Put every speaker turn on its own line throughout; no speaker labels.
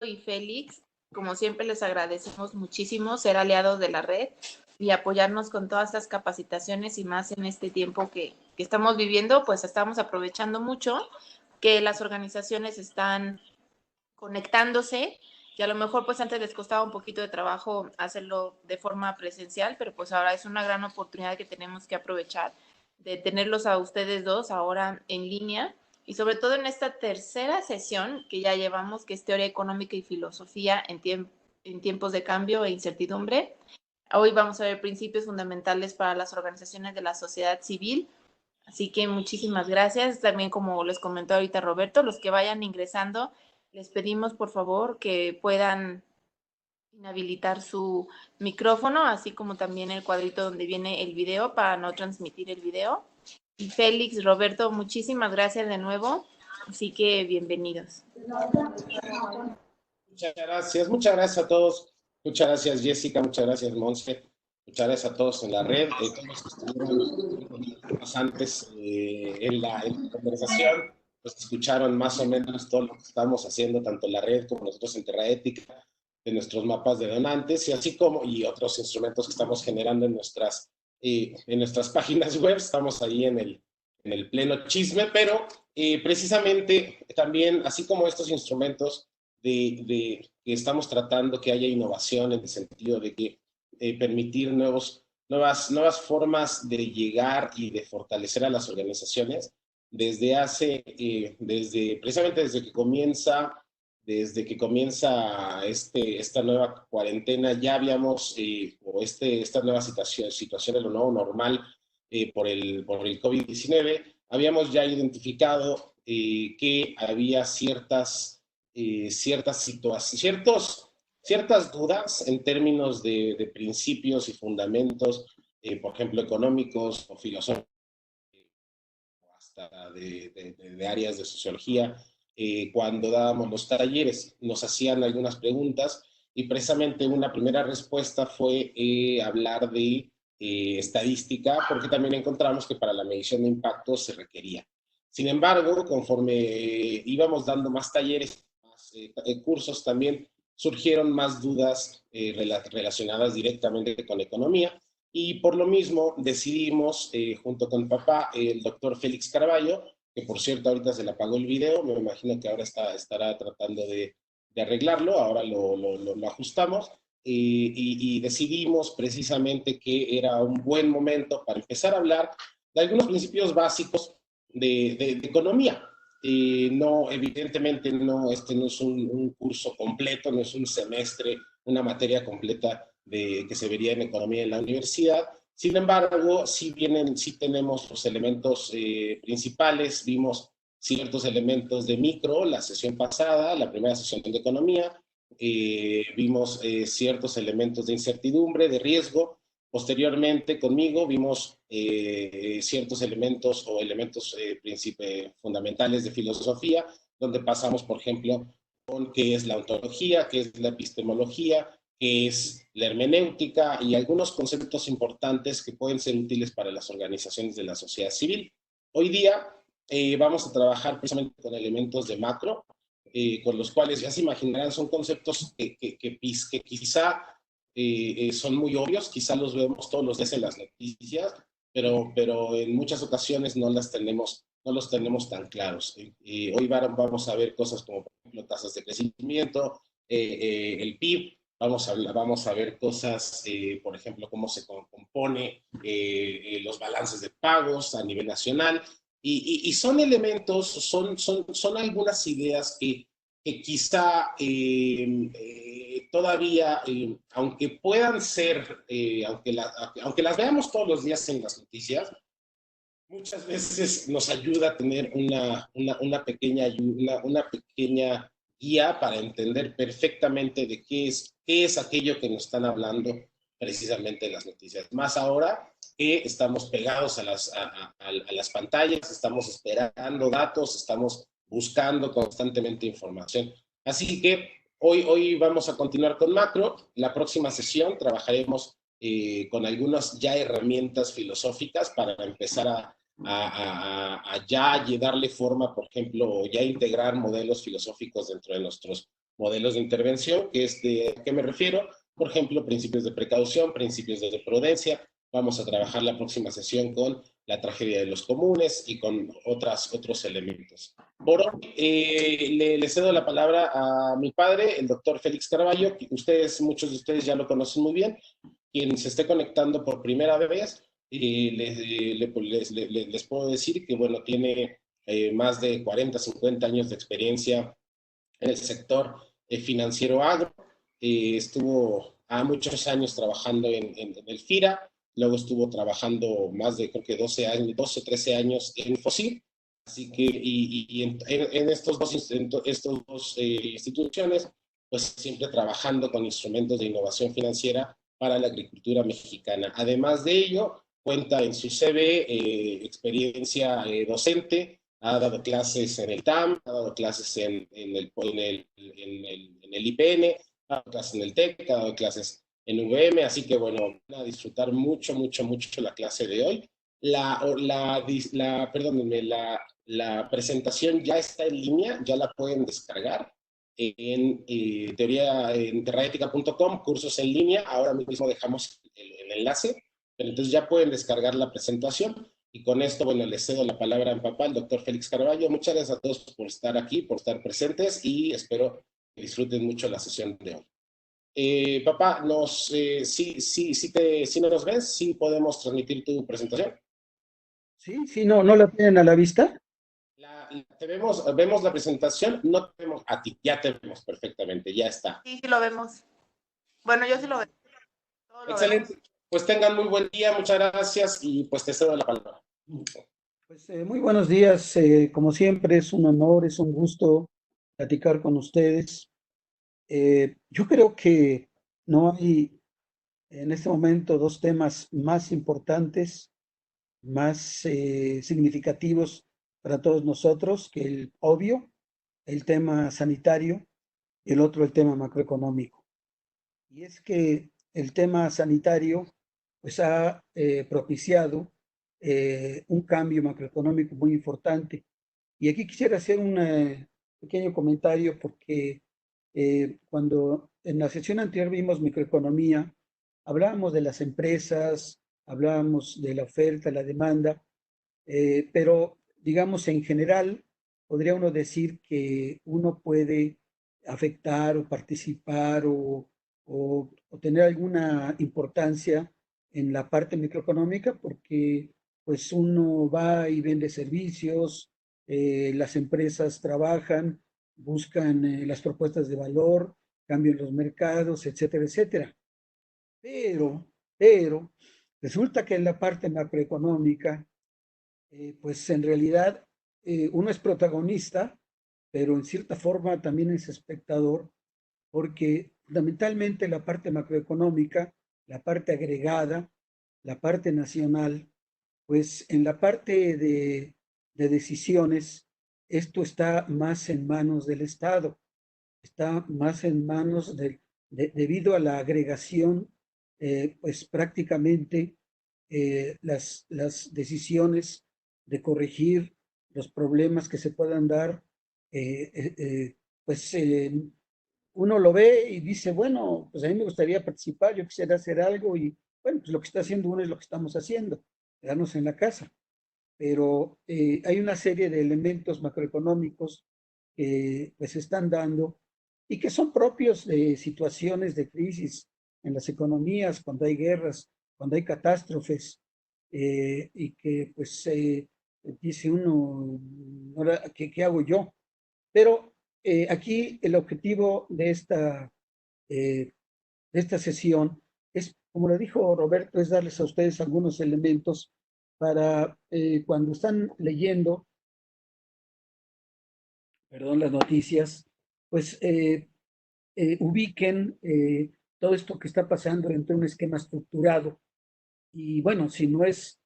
y Félix, como siempre les agradecemos muchísimo ser aliados de la red y apoyarnos con todas estas capacitaciones y más en este tiempo que estamos viviendo, pues estamos aprovechando mucho que las organizaciones están conectándose y a lo mejor pues antes les costaba un poquito de trabajo hacerlo de forma presencial, pero pues ahora es una gran oportunidad que tenemos que aprovechar de tenerlos a ustedes dos ahora en línea y sobre todo en esta tercera sesión que ya llevamos, que es Teoría Económica y Filosofía en tiempos de cambio e incertidumbre. Hoy vamos a ver principios fundamentales para las organizaciones de la sociedad civil. Así que muchísimas gracias. También, como les comentó ahorita Roberto, los que vayan ingresando, les pedimos por favor que puedan inhabilitar su micrófono, así como también el cuadrito donde viene el video para no transmitir el video. Y Félix, Roberto, muchísimas gracias de nuevo. Así que bienvenidos.
Muchas gracias a todos. Muchas gracias, Jessica. Muchas gracias, Monse. Muchas gracias a todos en la red, todos los que estuvieron antes en la conversación, pues escucharon más o menos todo lo que estamos haciendo, tanto en la red como nosotros en Terra Ética, de nuestros mapas de donantes, y así como y otros instrumentos que estamos generando en nuestras páginas web. Estamos ahí en el pleno chisme, pero precisamente también, así como estos instrumentos que estamos tratando que haya innovación en el sentido de que permitir nuevas formas de llegar y de fortalecer a las organizaciones. Precisamente desde que comienza esta nueva cuarentena, ya habíamos, esta nueva situación de lo nuevo normal por el COVID-19, habíamos ya identificado que había ciertas dudas en términos de principios y fundamentos, por ejemplo, económicos o filosóficos, hasta de áreas de sociología. Cuando dábamos los talleres, nos hacían algunas preguntas y precisamente una primera respuesta fue hablar de estadística, porque también encontramos que para la medición de impacto se requería. Sin embargo, conforme íbamos dando más talleres, más cursos, también surgieron más dudas relacionadas directamente con economía, y por lo mismo decidimos, junto con papá, el doctor Félix Carballo, que por cierto ahorita se le apagó el video, me imagino que ahora estará tratando de arreglarlo, ahora lo ajustamos, y decidimos precisamente que era un buen momento para empezar a hablar de algunos principios básicos de economía. No, evidentemente no, este no es un curso completo, no es un semestre, una materia completa que se vería en economía en la universidad. Sin embargo, sí tenemos los elementos principales. Vimos ciertos elementos de micro la sesión pasada, la primera sesión de economía. Vimos ciertos elementos de incertidumbre, de riesgo. Posteriormente, conmigo, vimos ciertos elementos fundamentales de filosofía, donde pasamos, por ejemplo, con qué es la ontología, qué es la epistemología, qué es la hermenéutica y algunos conceptos importantes que pueden ser útiles para las organizaciones de la sociedad civil. Hoy día vamos a trabajar precisamente con elementos de macro, con los cuales ya se imaginarán, son conceptos que quizá son muy obvios, quizá los vemos todos los días en las noticias, pero en muchas ocasiones no los tenemos tan claros. Hoy vamos a ver cosas como, por ejemplo, tasas de crecimiento, el PIB. Vamos a ver cosas, por ejemplo, cómo se compone los balances de pagos a nivel nacional. Y son elementos, son algunas ideas que quizá todavía, aunque puedan ser, aunque las veamos todos los días en las noticias, muchas veces nos ayuda a tener una pequeña guía para entender perfectamente de qué es aquello que nos están hablando precisamente en las noticias. Más ahora que estamos pegados a las pantallas, estamos esperando datos, estamos buscando constantemente información. Así que hoy vamos a continuar con macro. La próxima sesión trabajaremos con algunas ya herramientas filosóficas para empezar a ya darle forma, por ejemplo, ya integrar modelos filosóficos dentro de nuestros modelos de intervención, que es de ¿a qué me refiero? Por ejemplo, principios de precaución, principios de prudencia. Vamos a trabajar la próxima sesión con la tragedia de los comunes y con otros elementos. Por hoy, le cedo la palabra a mi padre, el doctor Félix Carballo, que muchos de ustedes ya lo conocen muy bien, quien se esté conectando por primera vez, les puedo decir que, bueno, tiene más de 40, 50 años de experiencia en el sector financiero agro. Estuvo a muchos años trabajando en el FIRA, luego estuvo trabajando más de, creo que 12 años, 12 o 13 años en FOSIL. Así que, en estos dos instituciones, pues siempre trabajando con instrumentos de innovación financiera para la agricultura mexicana. Además de ello, cuenta en su CV experiencia docente, ha dado clases en el TAM, ha dado clases en el IPN, ha dado clases en el TEC, ha dado clases en VM, así que bueno, van a disfrutar mucho, mucho, mucho la clase de hoy. Perdónenme, la presentación ya está en línea, ya la pueden descargar en teoría en terraetica.com, cursos en línea. Ahora mismo dejamos el enlace, pero entonces ya pueden descargar la presentación. Y con esto, bueno, le cedo la palabra a mi papá, el doctor Félix Carballo. Muchas gracias a todos por estar aquí, por estar presentes y espero que disfruten mucho la sesión de hoy. Papá, ¿sí no nos ves? ¿Sí podemos transmitir tu presentación?
Sí, sí, no, no la tienen a la vista.
Vemos la presentación, no te vemos a ti, ya te vemos perfectamente, ya está.
Sí, sí lo vemos. Bueno, yo sí lo veo.
Excelente. Pues tengan muy buen día, muchas gracias y pues te cedo la palabra.
Pues muy buenos días, como siempre es un honor, es un gusto platicar con ustedes. Yo creo que no hay en este momento dos temas más importantes, más significativos para todos nosotros que el obvio, el tema sanitario y el otro el tema macroeconómico. Y es que el tema sanitario pues ha propiciado un cambio macroeconómico muy importante. Y aquí quisiera hacer un pequeño comentario porque cuando en la sesión anterior vimos microeconomía, hablábamos de las empresas, hablábamos de la oferta, la demanda, pero digamos en general podría uno decir que uno puede afectar o participar o tener alguna importancia en la parte microeconómica porque pues uno va y vende servicios, las empresas trabajan, buscan las propuestas de valor, cambian los mercados, etcétera, etcétera. Pero resulta que en la parte macroeconómica pues en realidad uno es protagonista, pero en cierta forma también es espectador, porque fundamentalmente la parte macroeconómica, la parte agregada, la parte nacional, pues en la parte de decisiones, esto está más en manos del Estado, está más en manos debido a la agregación, pues prácticamente las decisiones de corregir los problemas que se puedan dar, eh, eh, eh, pues uno lo ve y dice, bueno, pues a mí me gustaría participar, yo quisiera hacer algo y bueno, pues lo que está haciendo uno es lo que estamos haciendo, quedarnos en la casa. Pero hay una serie de elementos macroeconómicos que pues se están dando y que son propios de situaciones de crisis en las economías, cuando hay guerras, cuando hay catástrofes, y que pues dice uno, ahora, ¿qué hago yo? Pero aquí el objetivo de esta sesión es, como le dijo Roberto, es darles a ustedes algunos elementos para cuando están leyendo, perdón, las noticias, pues ubiquen todo esto que está pasando dentro de un esquema estructurado. Y bueno, si no es,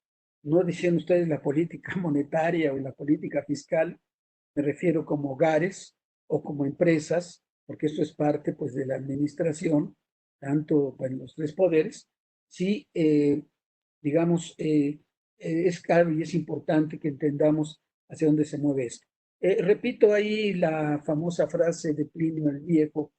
no decían ustedes la política monetaria o la política fiscal, me refiero como hogares o como empresas, porque esto es parte pues de la administración, tanto en los tres poderes, sí, digamos, es claro y es importante que entendamos hacia dónde se mueve esto. Repito ahí la famosa frase de Plinio el Viejo.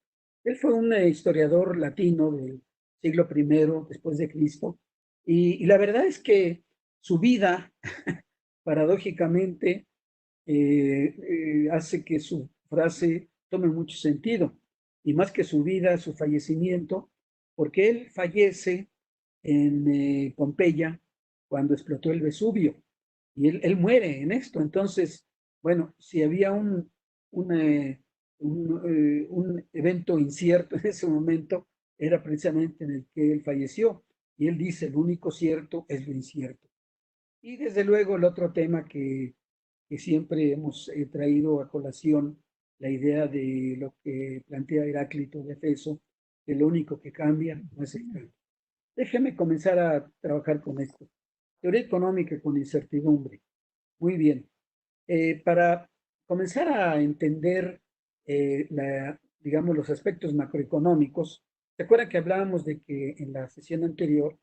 Él fue un historiador latino del siglo I después de Cristo, y la verdad es que su vida, paradójicamente, hace que su frase tome mucho sentido, y más que su vida, su fallecimiento, porque él fallece en Pompeya cuando explotó el Vesubio, y él muere en esto. Entonces, bueno, si había un evento incierto en ese momento, era precisamente en el que él falleció, y él dice, el único cierto es lo incierto. Y desde luego el otro tema que siempre hemos traído a colación, la idea de lo que plantea Heráclito de Efeso, que lo único que cambia no es el cambio. Déjeme comenzar a trabajar con esto. Teoría económica con incertidumbre. Muy bien. Para comenzar a entender, digamos, los aspectos macroeconómicos, ¿se acuerdan que hablábamos de que en la sesión anterior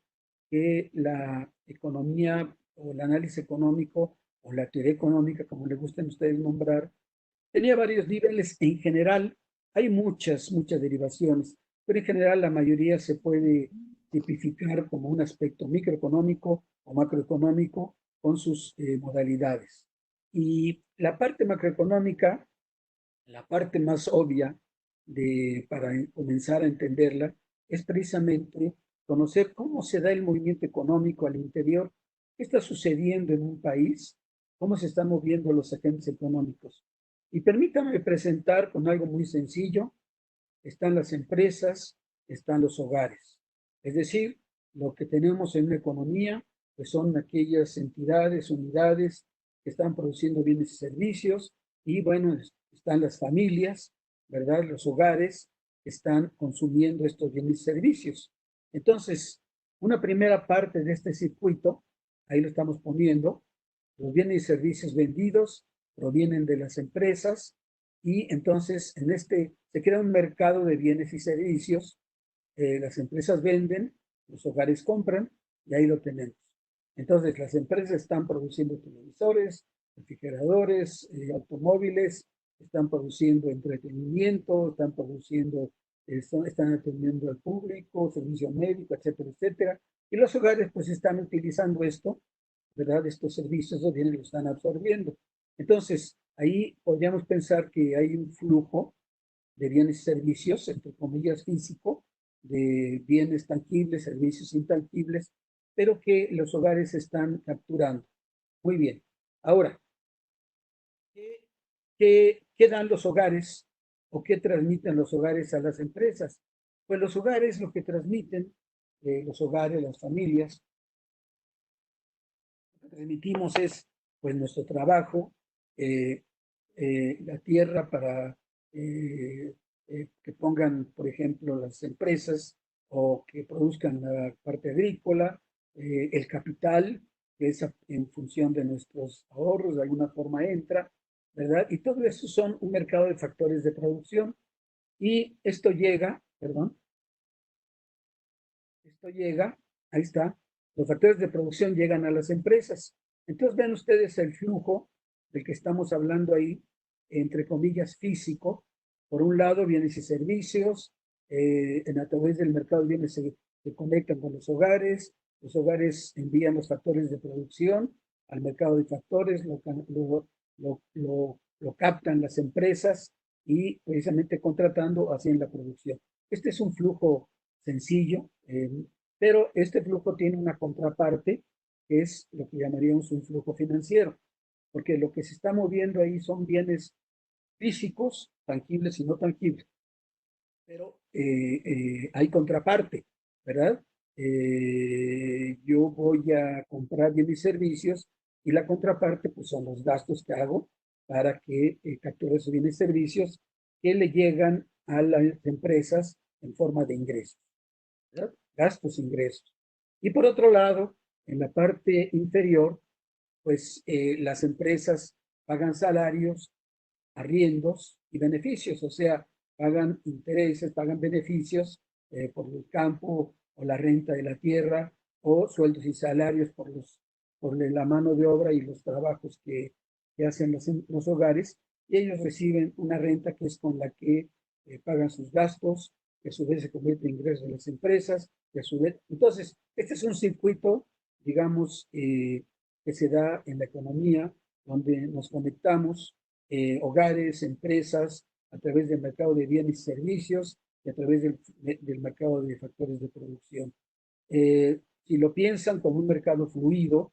que la economía o el análisis económico o la teoría económica, como le gusten ustedes nombrar, tenía varios niveles? En general, hay muchas derivaciones, pero en general la mayoría se puede tipificar como un aspecto microeconómico o macroeconómico con sus modalidades. Y la parte macroeconómica, la parte más obvia para comenzar a entenderla, es precisamente conocer cómo se da el movimiento económico al interior, qué está sucediendo en un país, cómo se están moviendo los agentes económicos. Y permítame presentar con algo muy sencillo. Están las empresas, están los hogares. Es decir, lo que tenemos en una economía, pues son aquellas entidades, unidades que están produciendo bienes y servicios, y bueno, están las familias, ¿verdad? Los hogares que están consumiendo estos bienes y servicios. Entonces, una primera parte de este circuito, ahí lo estamos poniendo, los bienes y servicios vendidos provienen de las empresas, y entonces en este se crea un mercado de bienes y servicios. Las empresas venden, los hogares compran, y ahí lo tenemos. Entonces las empresas están produciendo televisores, refrigeradores, automóviles, están produciendo entretenimiento, están produciendo, están atendiendo al público, servicio médico, etcétera, etcétera. Y los hogares pues están utilizando esto, ¿verdad? Estos servicios los bienes los están absorbiendo. Entonces, ahí podríamos pensar que hay un flujo de bienes y servicios, entre comillas, físico, de bienes tangibles, servicios intangibles, pero que los hogares están capturando. Muy bien. Ahora, ¿qué dan los hogares o qué transmiten los hogares a las empresas? Pues los hogares lo que transmiten, los hogares, las familias, lo que transmitimos es pues nuestro trabajo, eh, la tierra para que pongan, por ejemplo, las empresas o que produzcan la parte agrícola, el capital, que es en función de nuestros ahorros, de alguna forma entra, ¿verdad? Y todo eso son un mercado de factores de producción. Y esto llega, perdón, esto llega, ahí está, los factores de producción llegan a las empresas. Entonces ven ustedes el flujo del que estamos hablando ahí, entre comillas, físico. Por un lado, bienes y servicios, a través del mercado de bienes se conectan con los hogares envían los factores de producción al mercado de factores, lo captan las empresas y precisamente contratando hacen la producción. Este es un flujo sencillo, pero este flujo tiene una contraparte que es lo que llamaríamos un flujo financiero, porque lo que se está moviendo ahí son bienes físicos, tangibles y no tangibles, pero hay contraparte, ¿verdad? Yo voy a comprar bienes y servicios, y la contraparte pues son los gastos que hago para que capture esos bienes y servicios que le llegan a las empresas en forma de ingresos, ¿verdad? Gastos, ingresos. Y por otro lado, en la parte inferior, pues las empresas pagan salarios, arriendos y beneficios, o sea, pagan intereses, pagan beneficios por el campo o la renta de la tierra, o sueldos y salarios por la mano de obra y los trabajos que hacen los hogares, y ellos reciben una renta que es con la que pagan sus gastos, que a su vez se convierte en ingresos de las empresas, que a su vez... Entonces, este es un circuito, digamos, que se da en la economía, donde nos conectamos hogares, empresas, a través del mercado de bienes y servicios y a través del mercado de factores de producción. Si lo piensan como un mercado fluido,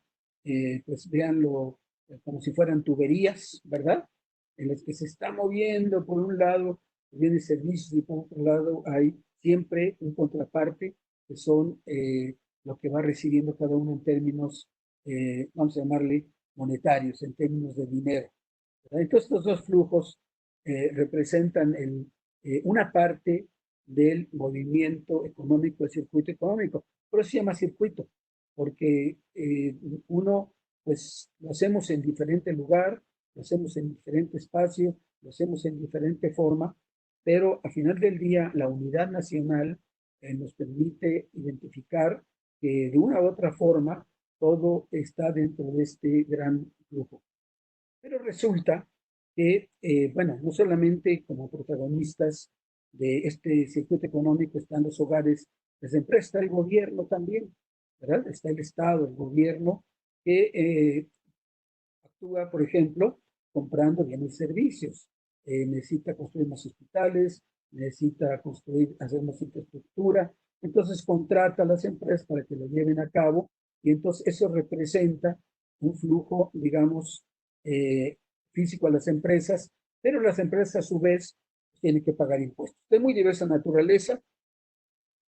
pues véanlo como si fueran tuberías, ¿verdad? En las que se está moviendo por un lado bienes y servicios y por otro lado hay siempre un contraparte que son lo que va recibiendo cada uno en términos, vamos a llamarle monetarios, en términos de dinero. ¿Verdad? Entonces estos dos flujos representan una parte del movimiento económico, del circuito económico. Por eso se llama circuito, porque uno, pues lo hacemos en diferente lugar, lo hacemos en diferente espacio, lo hacemos en diferente forma, pero al final del día la unidad nacional nos permite identificar que de una u otra forma todo está dentro de este gran flujo. Pero resulta que, bueno, no solamente como protagonistas de este circuito económico están los hogares, las empresas, está el gobierno también, ¿verdad? Está el Estado, el gobierno, que actúa, por ejemplo, comprando bienes y servicios. Necesita construir más hospitales, necesita construir, hacer más infraestructura, entonces contrata a las empresas para que lo lleven a cabo y entonces eso representa un flujo, digamos, eh, físico a las empresas, pero las empresas a su vez tienen que pagar impuestos. De muy diversa naturaleza,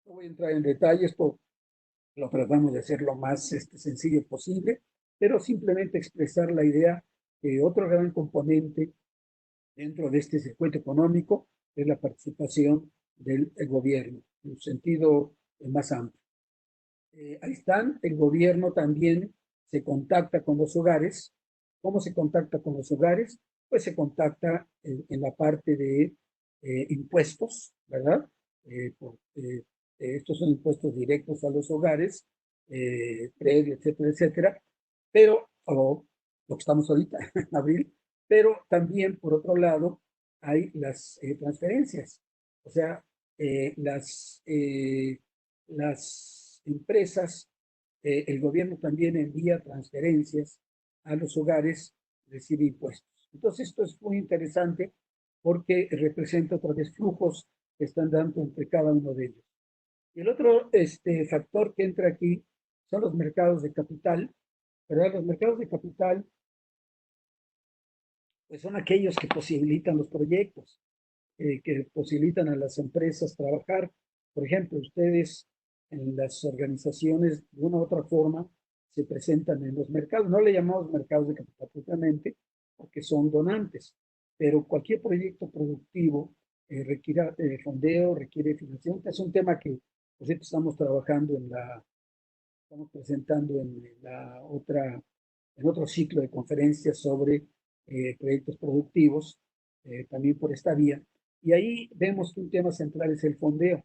no voy a entrar en detalles, lo tratamos de hacer lo más sencillo posible, pero simplemente expresar la idea que otro gran componente dentro de este circuito económico es la participación del gobierno, en un sentido más amplio. Ahí están, el gobierno también se contacta con los hogares. ¿Cómo se contacta con los hogares? Pues se contacta en la parte de impuestos, ¿verdad? Estos son impuestos directos a los hogares, predio, etcétera, etcétera, pero, o lo que estamos ahorita, en abril, pero también, por otro lado, hay las transferencias, o sea, las empresas, el gobierno también envía transferencias a los hogares, recibe impuestos. Entonces, esto es muy interesante porque representa otra vez flujos que están dando entre cada uno de ellos. Y el otro factor que entra aquí son los mercados de capital, ¿verdad? Los mercados de capital pues son aquellos que posibilitan los proyectos, que posibilitan a las empresas trabajar. Por ejemplo, ustedes en las organizaciones de una u otra forma se presentan en los mercados. No le llamamos mercados de capital propiamente porque son donantes, pero cualquier proyecto productivo requiere fondeo, requiere financiación. Es un tema que por cierto, estamos presentando en otro ciclo de conferencias sobre proyectos productivos, también por esta vía. Y ahí vemos que un tema central es el fondeo.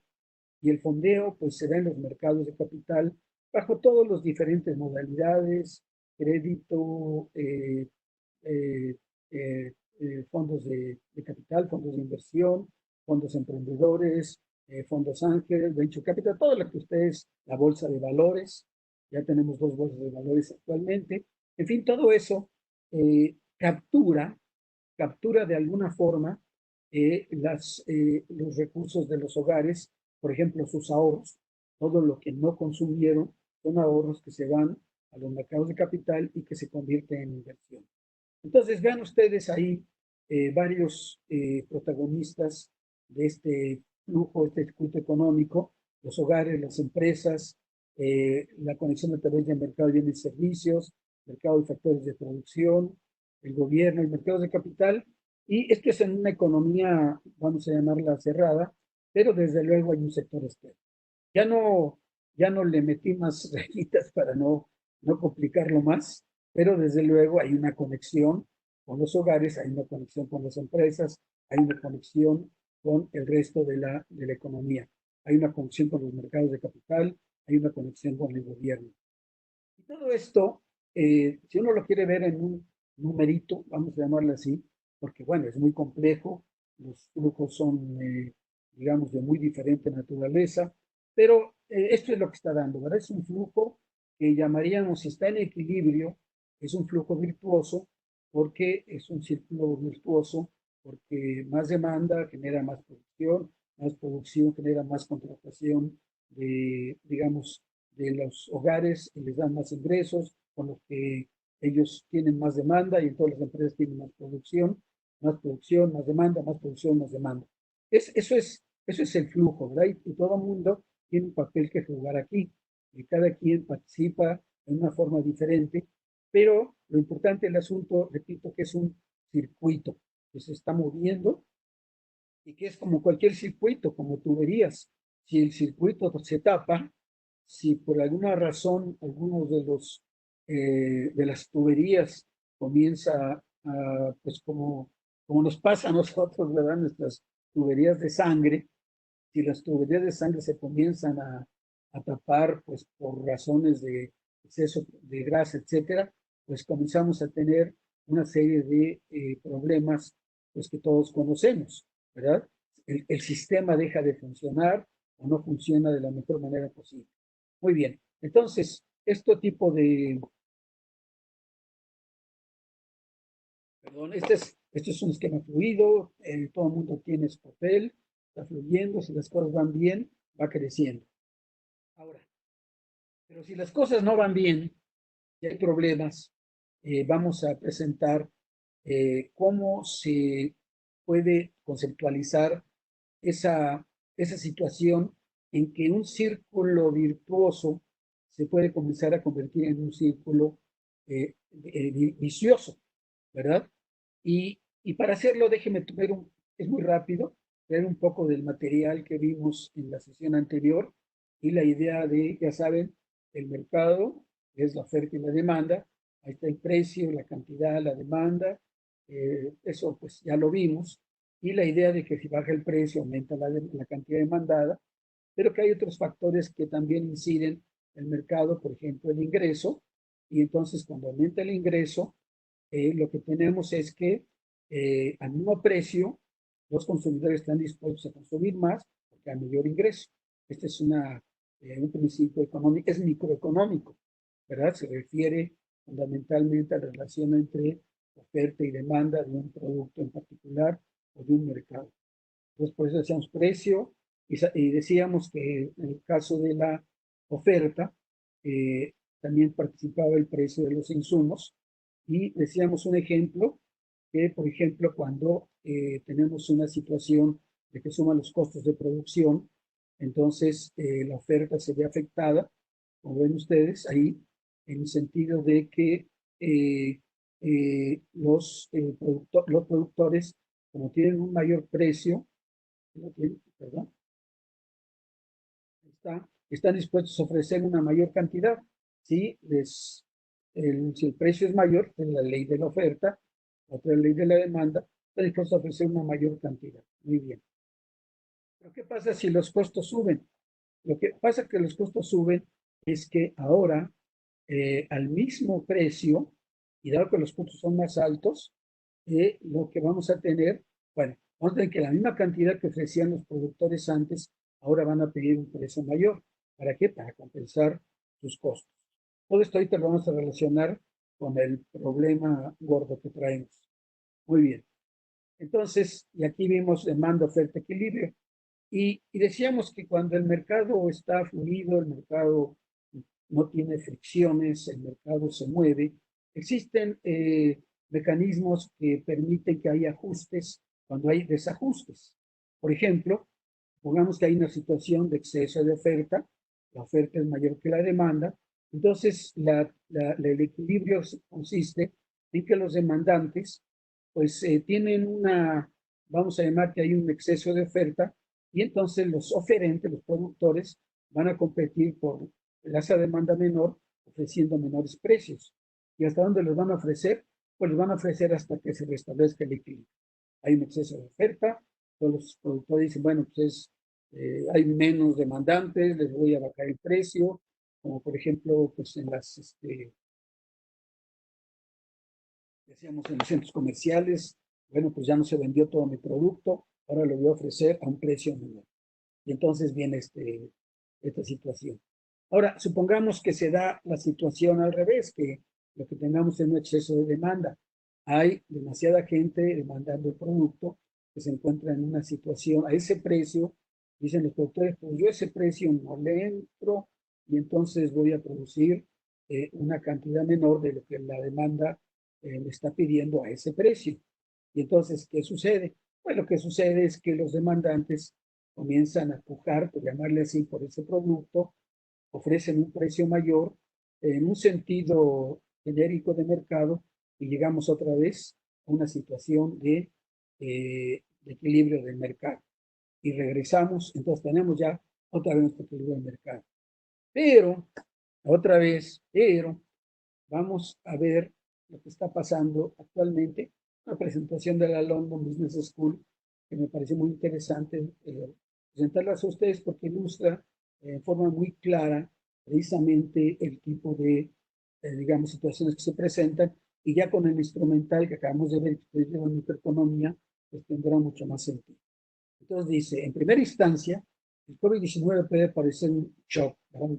Y el fondeo pues se da en los mercados de capital bajo todas las diferentes modalidades, crédito, eh, eh, fondos de capital, fondos de inversión, fondos emprendedores, fondos ángeles, venture capital, todo lo que ustedes, la bolsa de valores, ya tenemos 2 bolsas de valores actualmente, en fin, todo eso captura de alguna forma los recursos de los hogares, por ejemplo, sus ahorros, todo lo que no consumieron son ahorros que se van a los mercados de capital y que se convierten en inversión. Entonces, vean ustedes ahí varios protagonistas de este flujo, este circuito económico, los hogares, las empresas, la conexión a través del mercado de bienes y servicios, mercado de factores de producción, el gobierno, el mercado de capital, y esto es en una economía, vamos a llamarla cerrada, pero desde luego hay un sector externo. Ya no, ya no le metí más rejitas para no complicarlo más, pero desde luego hay una conexión con los hogares, hay una conexión con las empresas, hay una conexión con el resto de la economía, hay una conexión con los mercados de capital, hay una conexión con el gobierno. Y todo esto, si uno lo quiere ver en un numerito, vamos a llamarlo así, porque bueno, es muy complejo, los flujos son, digamos, de muy diferente naturaleza, pero esto es lo que está dando, ¿verdad? Es un flujo que llamaríamos, si está en equilibrio, es un flujo virtuoso, porque es un círculo virtuoso, porque más demanda genera más producción genera más contratación de, digamos, de los hogares y les dan más ingresos, con los que ellos tienen más demanda y entonces las empresas tienen más producción, más demanda, más producción, más demanda. Eso es el flujo, ¿verdad? Y todo el mundo tiene un papel que jugar aquí. Y cada quien participa de una forma diferente, pero lo importante del asunto, repito, que es un circuito que se está moviendo y que es como cualquier circuito, como tuberías. Si el circuito se tapa, si por alguna razón algunos de las tuberías comienza a, pues como nos pasa a nosotros, ¿verdad? Nuestras tuberías de sangre, si las tuberías de sangre se comienzan a tapar, pues por razones de exceso de grasa, etcétera, pues comenzamos a tener una serie de problemas, pues que todos conocemos, ¿verdad? El sistema deja de funcionar o no funciona de la mejor manera posible. Muy bien, entonces, este tipo de, perdón, este es un esquema fluido, todo el mundo tiene su papel, está fluyendo, si las cosas van bien, va creciendo. Ahora, pero si las cosas no van bien, si hay problemas, vamos a presentar cómo se puede conceptualizar esa, esa situación en que un círculo virtuoso se puede comenzar a convertir en un círculo vicioso, ¿verdad? Y para hacerlo, déjeme ver es muy rápido, ver un poco del material que vimos en la sesión anterior y la idea de, ya saben, el mercado, que es la oferta y la demanda, ahí está el precio, la cantidad, la demanda, eso pues ya lo vimos, y la idea de que si baja el precio aumenta la cantidad demandada, pero que hay otros factores que también inciden en el mercado, por ejemplo, el ingreso, y entonces cuando aumenta el ingreso, lo que tenemos es que al mismo precio, los consumidores están dispuestos a consumir más porque hay mayor ingreso. Este es un principio económico, es microeconómico, ¿verdad? Se refiere fundamentalmente a la relación entre oferta y demanda de un producto en particular o de un mercado. Entonces, por eso decíamos precio y decíamos que en el caso de la oferta, eh, también participaba el precio de los insumos y decíamos un ejemplo que, por ejemplo, cuando tenemos una situación de que suman los costos de producción, entonces la oferta se ve afectada, como ven ustedes ahí, en el sentido de que los productores, como tienen un mayor precio, perdón, están dispuestos a ofrecer una mayor cantidad. Si el precio es mayor, es la ley de la oferta, otra ley de la demanda, están dispuestos a ofrecer una mayor cantidad. Muy bien. Pero ¿qué pasa si los costos suben? Lo que pasa que los costos suben es que ahora, al mismo precio, y dado que los costos son más altos, lo que vamos a tener, bueno, vamos a tener que la misma cantidad que ofrecían los productores antes, ahora van a pedir un precio mayor. ¿Para qué? Para compensar sus costos. Todo esto ahorita lo vamos a relacionar con el problema gordo que traemos. Muy bien. Entonces, y aquí vimos demanda, oferta, equilibrio. Y decíamos que cuando el mercado está fluido, el mercado no tiene fricciones, el mercado se mueve, existen mecanismos que permiten que haya ajustes cuando hay desajustes. Por ejemplo, pongamos que hay una situación de exceso de oferta, la oferta es mayor que la demanda, entonces el equilibrio consiste en que los demandantes pues tienen vamos a llamar que hay un exceso de oferta y entonces los oferentes, los productores, van a competir por esa demanda menor, ofreciendo menores precios. ¿Y hasta dónde los van a ofrecer? Pues los van a ofrecer hasta que se restablezca el equilibrio. Hay un exceso de oferta, todos los productores dicen, bueno, pues hay menos demandantes, les voy a bajar el precio, como por ejemplo, pues decíamos en los centros comerciales, Bueno, pues ya no se vendió todo mi producto, ahora lo voy a ofrecer a un precio menor. Y entonces viene esta situación. Ahora, supongamos que se da la situación al revés, que lo que tengamos es un exceso de demanda. Hay demasiada gente demandando el producto que se encuentra en una situación a ese precio. Dicen los productores, pues yo a ese precio no le entro y entonces voy a producir una cantidad menor de lo que la demanda me está pidiendo a ese precio. Y entonces, ¿qué sucede? Pues lo que sucede es que los demandantes comienzan a pujar, por llamarle así, por ese producto, ofrecen un precio mayor en un sentido genérico de mercado y llegamos otra vez a una situación de equilibrio del mercado. Y regresamos, entonces tenemos ya otra vez nuestro equilibrio del mercado. Pero, pero, vamos a ver lo que está pasando actualmente. Una presentación de la London Business School que me parece muy interesante presentarlas a ustedes porque ilustra en forma muy clara precisamente el tipo de, digamos, situaciones que se presentan y ya con el instrumental que acabamos de ver, que lleva microeconomía, pues tendrá mucho más sentido. Entonces dice, en primera instancia, el COVID-19 puede parecer un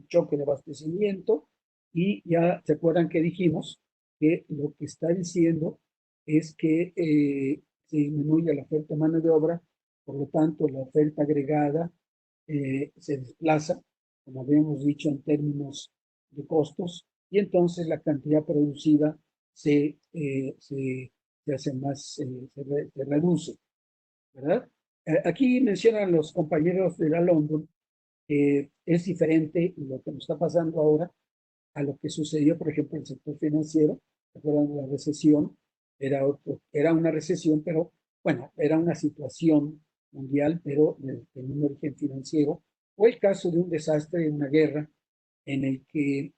choque de abastecimiento y ya se acuerdan que dijimos que lo que está diciendo es que se disminuye la oferta de mano de obra, por lo tanto la oferta agregada se desplaza, como habíamos dicho en términos de costos, y entonces la cantidad producida se hace más, se reduce, ¿verdad? Aquí mencionan los compañeros de la London que es diferente lo que nos está pasando ahora a lo que sucedió, por ejemplo, en el sector financiero. ¿Se acuerdan de la recesión? Era una recesión, pero bueno, era una situación mundial, pero de un origen financiero. O el caso de un desastre, de una guerra, en el que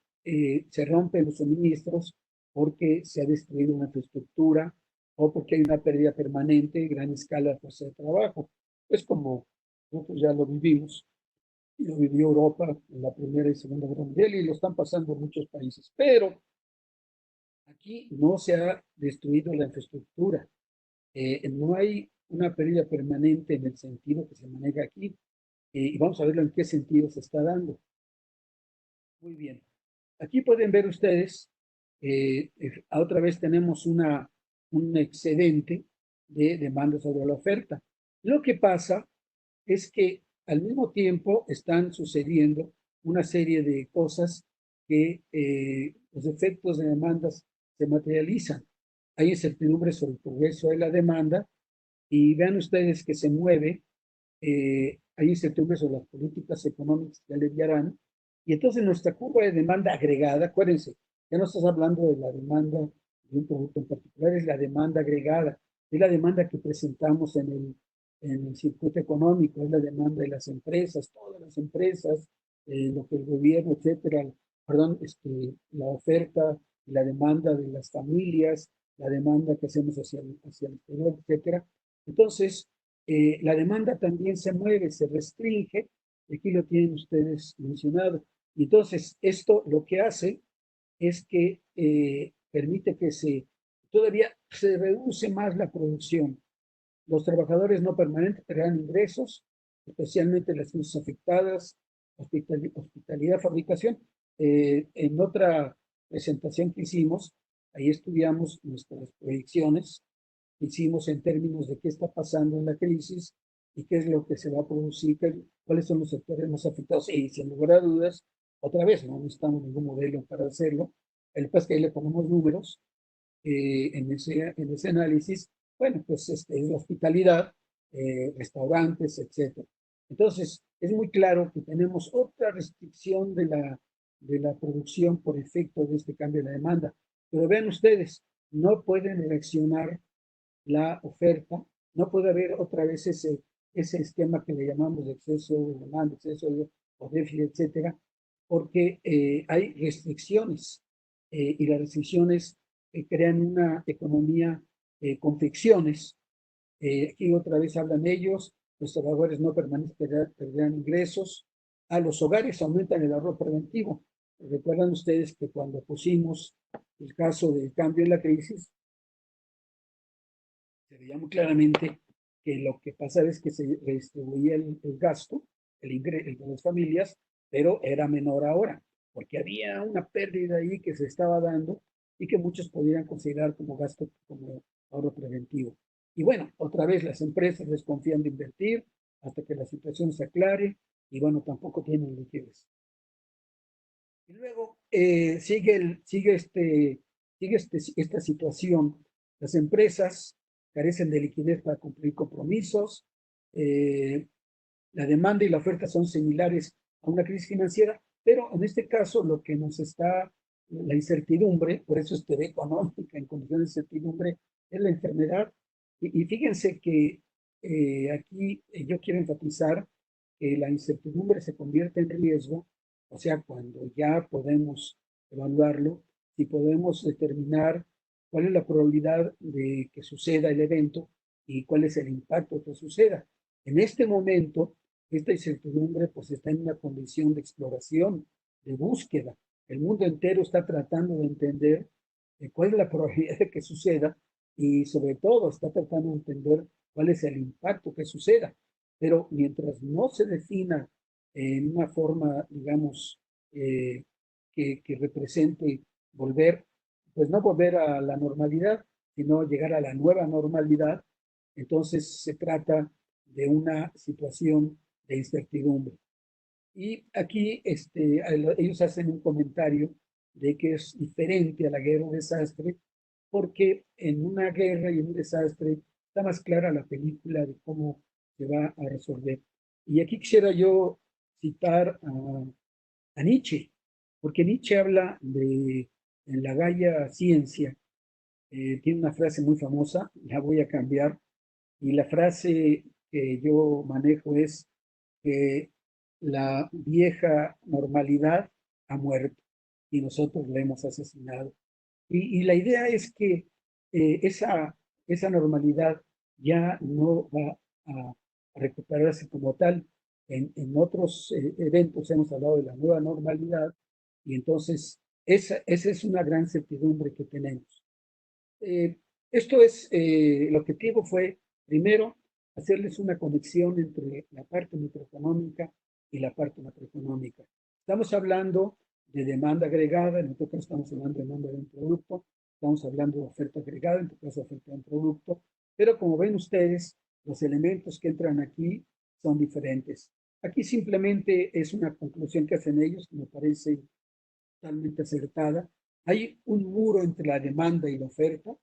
se rompen los suministros porque se ha destruido una infraestructura o porque hay una pérdida permanente, gran escala de fuerza de trabajo. Pues como nosotros ya lo vivimos, y lo vivió Europa en la Primera y Segunda Guerra Mundial y lo están pasando muchos países. Pero aquí no se ha destruido la infraestructura. No hay una pérdida permanente en el sentido que se maneja aquí. Y vamos a verlo en qué sentido se está dando. Muy bien. Aquí pueden ver ustedes, otra vez tenemos un excedente de demanda sobre la oferta. Lo que pasa es que al mismo tiempo están sucediendo una serie de cosas que los efectos de demandas se materializan. Hay incertidumbre sobre el progreso de la demanda y vean ustedes que se mueve, hay incertidumbre sobre las políticas económicas que aliviarán. Y entonces nuestra curva de demanda agregada, acuérdense, ya no estás hablando de la demanda de un producto en particular, es la demanda agregada, es la demanda que presentamos en el circuito económico, es la demanda de las empresas, todas las empresas, lo que el gobierno, etcétera, perdón, la oferta y la demanda de las familias, la demanda que hacemos hacia el exterior, etcétera. Entonces, la demanda también se mueve, se restringe, aquí lo tienen ustedes mencionado. Y entonces, esto lo que hace es que permite que todavía se reduce más la producción. Los trabajadores no permanentes tendrán ingresos, especialmente las crisis afectadas, hospitalidad, fabricación. En otra presentación que hicimos, ahí estudiamos nuestras proyecciones que hicimos en términos de qué está pasando en la crisis y qué es lo que se va a producir, cuáles son los sectores más afectados. Y sin lugar a dudas, otra vez, no necesitamos ningún modelo para hacerlo. El caso es que ahí le ponemos números en ese análisis. Bueno, pues es la hospitalidad, restaurantes, etcétera. Entonces, es muy claro que tenemos otra restricción de la producción por efecto de este cambio de la demanda. Pero vean ustedes, no pueden reaccionar la oferta, no puede haber otra vez ese esquema que le llamamos de exceso de demanda, exceso de o déficit, etcétera, porque hay restricciones y las restricciones crean una economía con fricciones. Aquí otra vez hablan ellos, los trabajadores no permanecen, perderán ingresos, a los hogares aumentan el ahorro preventivo. Recuerdan ustedes que cuando pusimos el caso del cambio en la crisis, se veía muy claramente que lo que pasaba es que se redistribuía el gasto, de las familias, pero era menor ahora, porque había una pérdida ahí que se estaba dando y que muchos podrían considerar como gasto, como ahorro preventivo. Y bueno, otra vez las empresas desconfían de invertir hasta que la situación se aclare y bueno, tampoco tienen liquidez. Y luego esta situación. Las empresas carecen de liquidez para cumplir compromisos. eh, la demanda y la oferta son similares a una crisis financiera, pero en este caso lo que nos está, la incertidumbre, por eso es teoría económica en condiciones de incertidumbre, es la enfermedad. Y fíjense que aquí yo quiero enfatizar que la incertidumbre se convierte en riesgo, o sea, cuando ya podemos evaluarlo, si podemos determinar cuál es la probabilidad de que suceda el evento y cuál es el impacto que suceda. En este momento, esta incertidumbre pues está en una condición de exploración, de búsqueda. El mundo entero está tratando de entender cuál es la probabilidad de que suceda y sobre todo está tratando de entender cuál es el impacto que suceda. Pero mientras no se defina en una forma, digamos, que represente volver, pues no volver a la normalidad, sino llegar a la nueva normalidad, entonces se trata de una situación de incertidumbre. Y aquí ellos hacen un comentario de que es diferente a la guerra o desastre, porque en una guerra y en un desastre está más clara la película de cómo se va a resolver. Y aquí quisiera yo citar a Nietzsche, porque Nietzsche habla de en la Gaia Ciencia, tiene una frase muy famosa, la voy a cambiar, y la frase que yo manejo es que la vieja normalidad ha muerto y nosotros la hemos asesinado. Y la idea es que esa normalidad ya no va a recuperarse como tal. En otros eventos hemos hablado de la nueva normalidad y entonces esa es una gran certidumbre que tenemos. Eh, el objetivo fue, primero, hacerles una conexión entre la parte microeconómica y la parte macroeconómica. Estamos hablando de demanda agregada, en este caso estamos hablando de demanda de un producto, estamos hablando de oferta agregada, en este caso oferta de un producto, pero como ven ustedes, los elementos que entran aquí son diferentes. Aquí simplemente es una conclusión que hacen ellos que me parece totalmente acertada. Hay un muro entre la demanda y la oferta,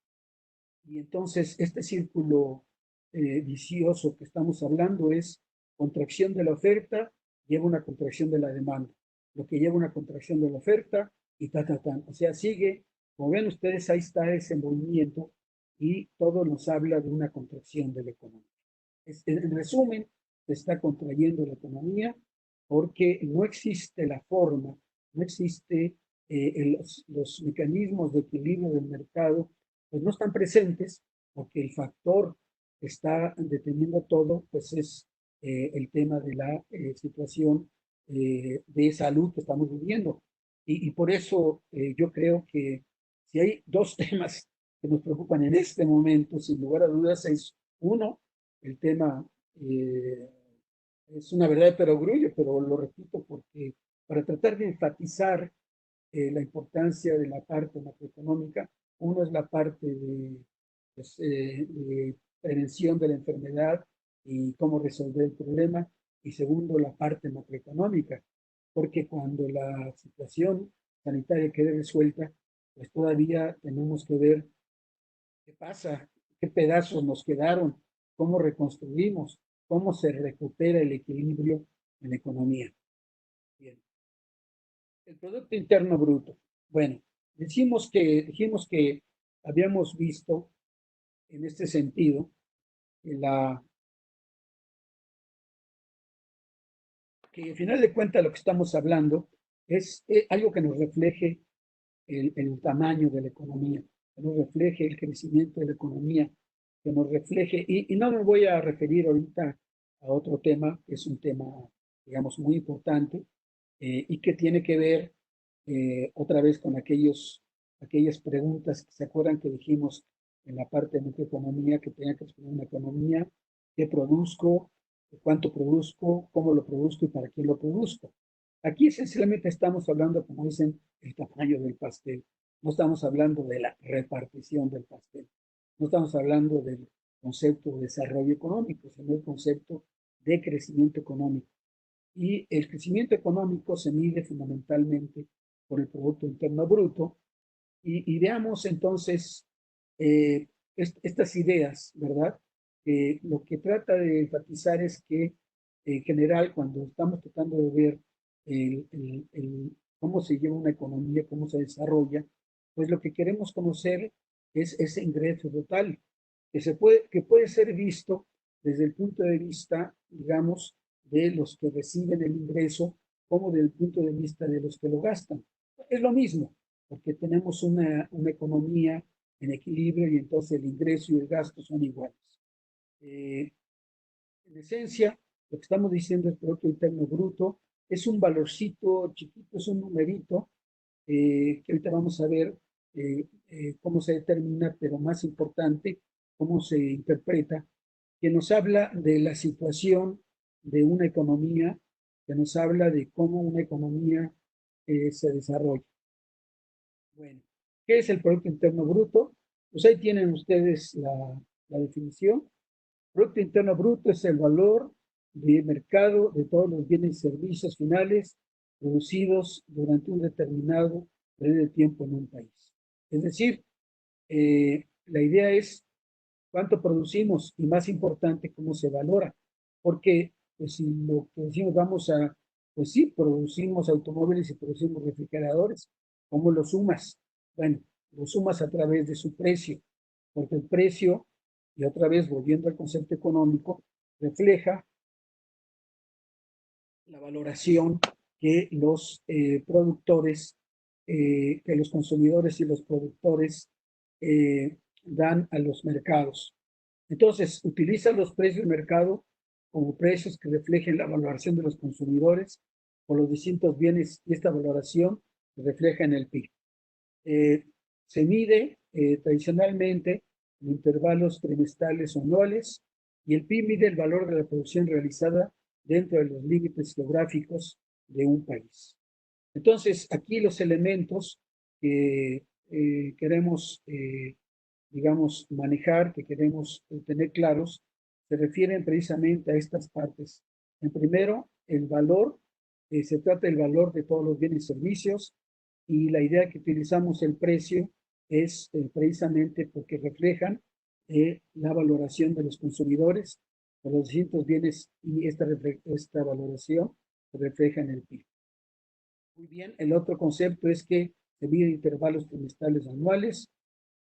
y entonces este círculo vicioso que estamos hablando es contracción de la oferta, lleva una contracción de la demanda, lo que lleva una contracción de la oferta y O sea, sigue, como ven ustedes, ahí está ese movimiento y todo nos habla de una contracción de la economía. En resumen, se está contrayendo la economía porque no existe la forma, no existe los mecanismos de equilibrio del mercado, pues no están presentes porque el factor que está deteniendo todo, pues es el tema de la situación de salud que estamos viviendo. Y por eso yo creo que si hay dos temas que nos preocupan en este momento, sin lugar a dudas, es uno, el tema es una verdad de perogrullo, pero lo repito porque para tratar de enfatizar la importancia de la parte macroeconómica, uno es la parte pues, de prevención de la enfermedad y cómo resolver el problema, y segundo, la parte macroeconómica, porque cuando la situación sanitaria quede resuelta, pues todavía tenemos que ver qué pasa, qué pedazos nos quedaron, cómo reconstruimos, cómo se recupera el equilibrio en la economía. Bien. El Producto Interno Bruto. Bueno, dijimos que habíamos visto en este sentido que al final de cuentas lo que estamos hablando es algo que nos refleje el tamaño de la economía, que nos refleje el crecimiento de la economía, que nos refleje, y no me voy a referir ahorita a otro tema, que es un tema, digamos, muy importante, y que tiene que ver otra vez con aquellas preguntas que se acuerdan que dijimos en la parte de macroeconomía, que tenga que explicar una economía, qué produzco, cuánto produzco, cómo lo produzco y para quién lo produzco. Aquí esencialmente estamos hablando, como dicen, el tamaño del pastel. No estamos hablando de la repartición del pastel. No estamos hablando del concepto de desarrollo económico, sino el concepto de crecimiento económico. Y el crecimiento económico se mide fundamentalmente por el Producto Interno Bruto. Y veamos entonces estas ideas, ¿verdad? Lo que trata de enfatizar es que, en general, cuando estamos tratando de ver cómo se lleva una economía, cómo se desarrolla, pues lo que queremos conocer es ese ingreso total, que puede ser visto desde el punto de vista, digamos, de los que reciben el ingreso, como desde el punto de vista de los que lo gastan. Es lo mismo, porque tenemos una economía en equilibrio y entonces el ingreso y el gasto son iguales. En esencia, lo que estamos diciendo es Producto Interno Bruto, es un valorcito chiquito, es un numerito que ahorita vamos a ver cómo se determina, pero más importante, cómo se interpreta, que nos habla de la situación de una economía, que nos habla de cómo una economía se desarrolla. Bueno, ¿qué es el Producto Interno Bruto? Pues ahí tienen ustedes la definición. Producto Interno Bruto es el valor de mercado de todos los bienes y servicios finales producidos durante un determinado periodo de tiempo en un país. Es decir, la idea es cuánto producimos y más importante, cómo se valora. Porque pues, si lo que decimos pues sí, producimos automóviles y producimos refrigeradores, ¿cómo lo sumas? Bueno, lo sumas a través de su precio, porque el precio, y otra vez volviendo al concepto económico, refleja la valoración que los productores, que los consumidores y los productores dan a los mercados. Entonces, utiliza los precios del mercado como precios que reflejen la valoración de los consumidores por los distintos bienes y esta valoración se refleja en el PIB. Se mide tradicionalmente en intervalos trimestrales o anuales y el PIB mide el valor de la producción realizada dentro de los límites geográficos de un país. Entonces, aquí los elementos que queremos, digamos, manejar, que queremos tener claros, se refieren precisamente a estas partes. En primero, el valor, se trata del valor de todos los bienes y servicios, y la idea que utilizamos el precio es precisamente porque reflejan la valoración de los consumidores por los distintos bienes y esta valoración se refleja en el PIB. Muy bien, el otro concepto es que se mide intervalos trimestrales anuales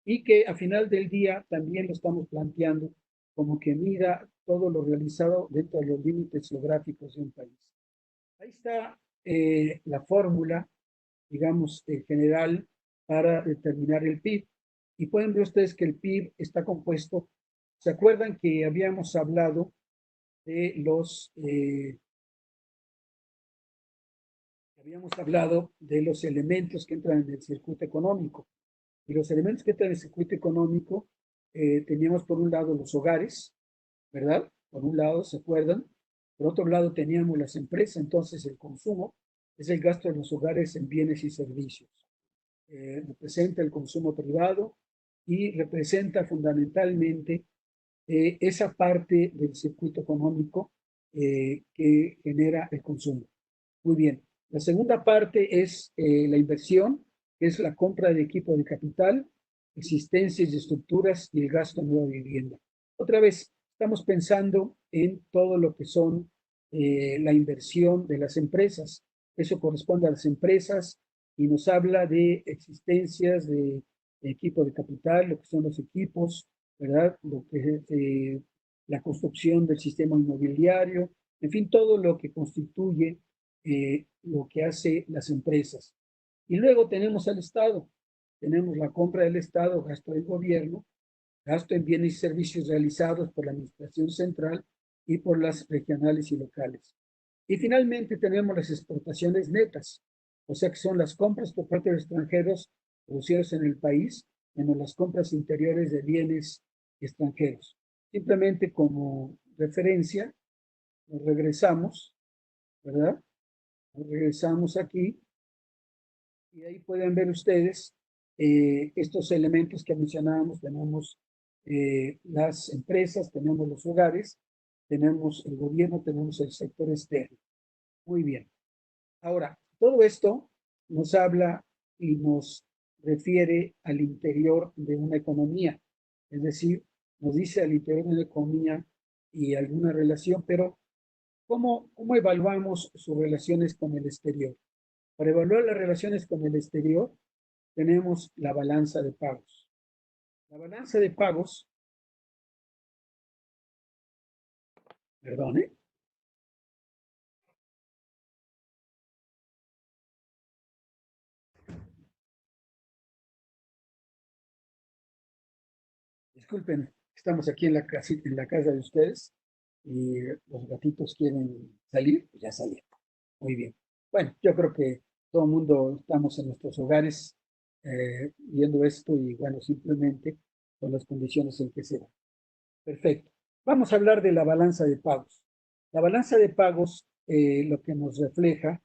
y que a final del día también lo estamos planteando como que mida todo lo realizado dentro de los límites geográficos de un país. Ahí está la fórmula, digamos, general para determinar el PIB. Y pueden ver ustedes que el PIB está compuesto. ¿Se acuerdan que habíamos hablado de los elementos que entran en el circuito económico? Y los elementos que entran en el circuito económico, teníamos por un lado los hogares, ¿verdad? Por un lado, ¿se acuerdan? Por otro lado, teníamos las empresas, entonces el consumo es el gasto de los hogares en bienes y servicios. Representa el consumo privado y representa fundamentalmente esa parte del circuito económico que genera el consumo. Muy bien. La segunda parte es la inversión, que es la compra de equipo de capital, existencias y estructuras y el gasto en nueva vivienda. Otra vez, estamos pensando en todo lo que son la inversión de las empresas. Eso corresponde a las empresas y nos habla de existencias de equipo de capital, lo que son los equipos, ¿verdad? Lo que es la construcción del sistema inmobiliario, en fin, todo lo que constituye lo que hace las empresas. Y luego tenemos al Estado, tenemos la compra del Estado, gasto del gobierno, gasto en bienes y servicios realizados por la Administración Central y por las regionales y locales. Y finalmente tenemos las exportaciones netas, o sea que son las compras por parte de los extranjeros producidas en el país en las compras interiores de bienes extranjeros. Simplemente como referencia, nos regresamos, ¿verdad? Nos regresamos aquí y ahí pueden ver ustedes estos elementos que mencionábamos. Tenemos las empresas, tenemos los hogares, tenemos el gobierno, tenemos el sector externo. Muy bien. Ahora, todo esto nos habla y nos refiere al interior de una economía, es decir, nos dice al interior de una economía y alguna relación, pero ¿cómo evaluamos sus relaciones con el exterior? Para evaluar las relaciones con el exterior, tenemos la balanza de pagos. La balanza de pagos, perdone, disculpen, estamos aquí en la casa de ustedes y los gatitos quieren salir, pues ya salieron. Muy bien. Bueno, yo creo que todo el mundo estamos en nuestros hogares viendo esto y bueno, simplemente con las condiciones en que se da. Perfecto. Vamos a hablar de la balanza de pagos. La balanza de pagos lo que nos refleja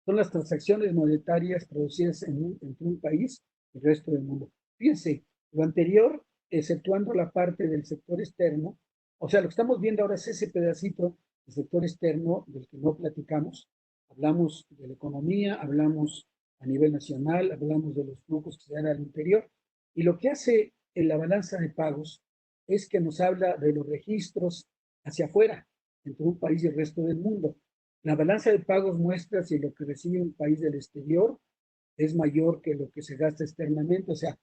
son las transacciones monetarias producidas entre un país y el resto del mundo. Fíjense, lo anterior, exceptuando la parte del sector externo, o sea, lo que estamos viendo ahora es ese pedacito del sector externo del que no platicamos. Hablamos de la economía, hablamos a nivel nacional, hablamos de los flujos que se dan al interior, y lo que hace en la balanza de pagos es que nos habla de los registros hacia afuera, entre un país y el resto del mundo. La balanza de pagos muestra si lo que recibe un país del exterior es mayor que lo que se gasta externamente. O sea,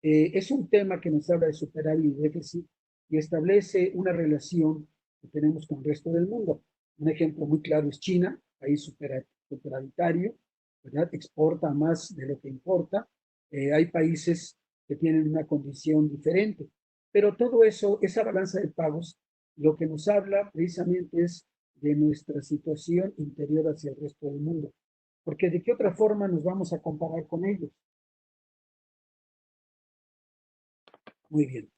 es un tema que nos habla de superávit y déficit y establece una relación que tenemos con el resto del mundo. Un ejemplo muy claro es China, país superavitario, ¿verdad? Exporta más de lo que importa. Hay países que tienen una condición diferente. Pero todo eso, esa balanza de pagos, lo que nos habla precisamente es de nuestra situación interior hacia el resto del mundo. Porque de qué otra forma nos vamos a comparar con ellos. Muy bien.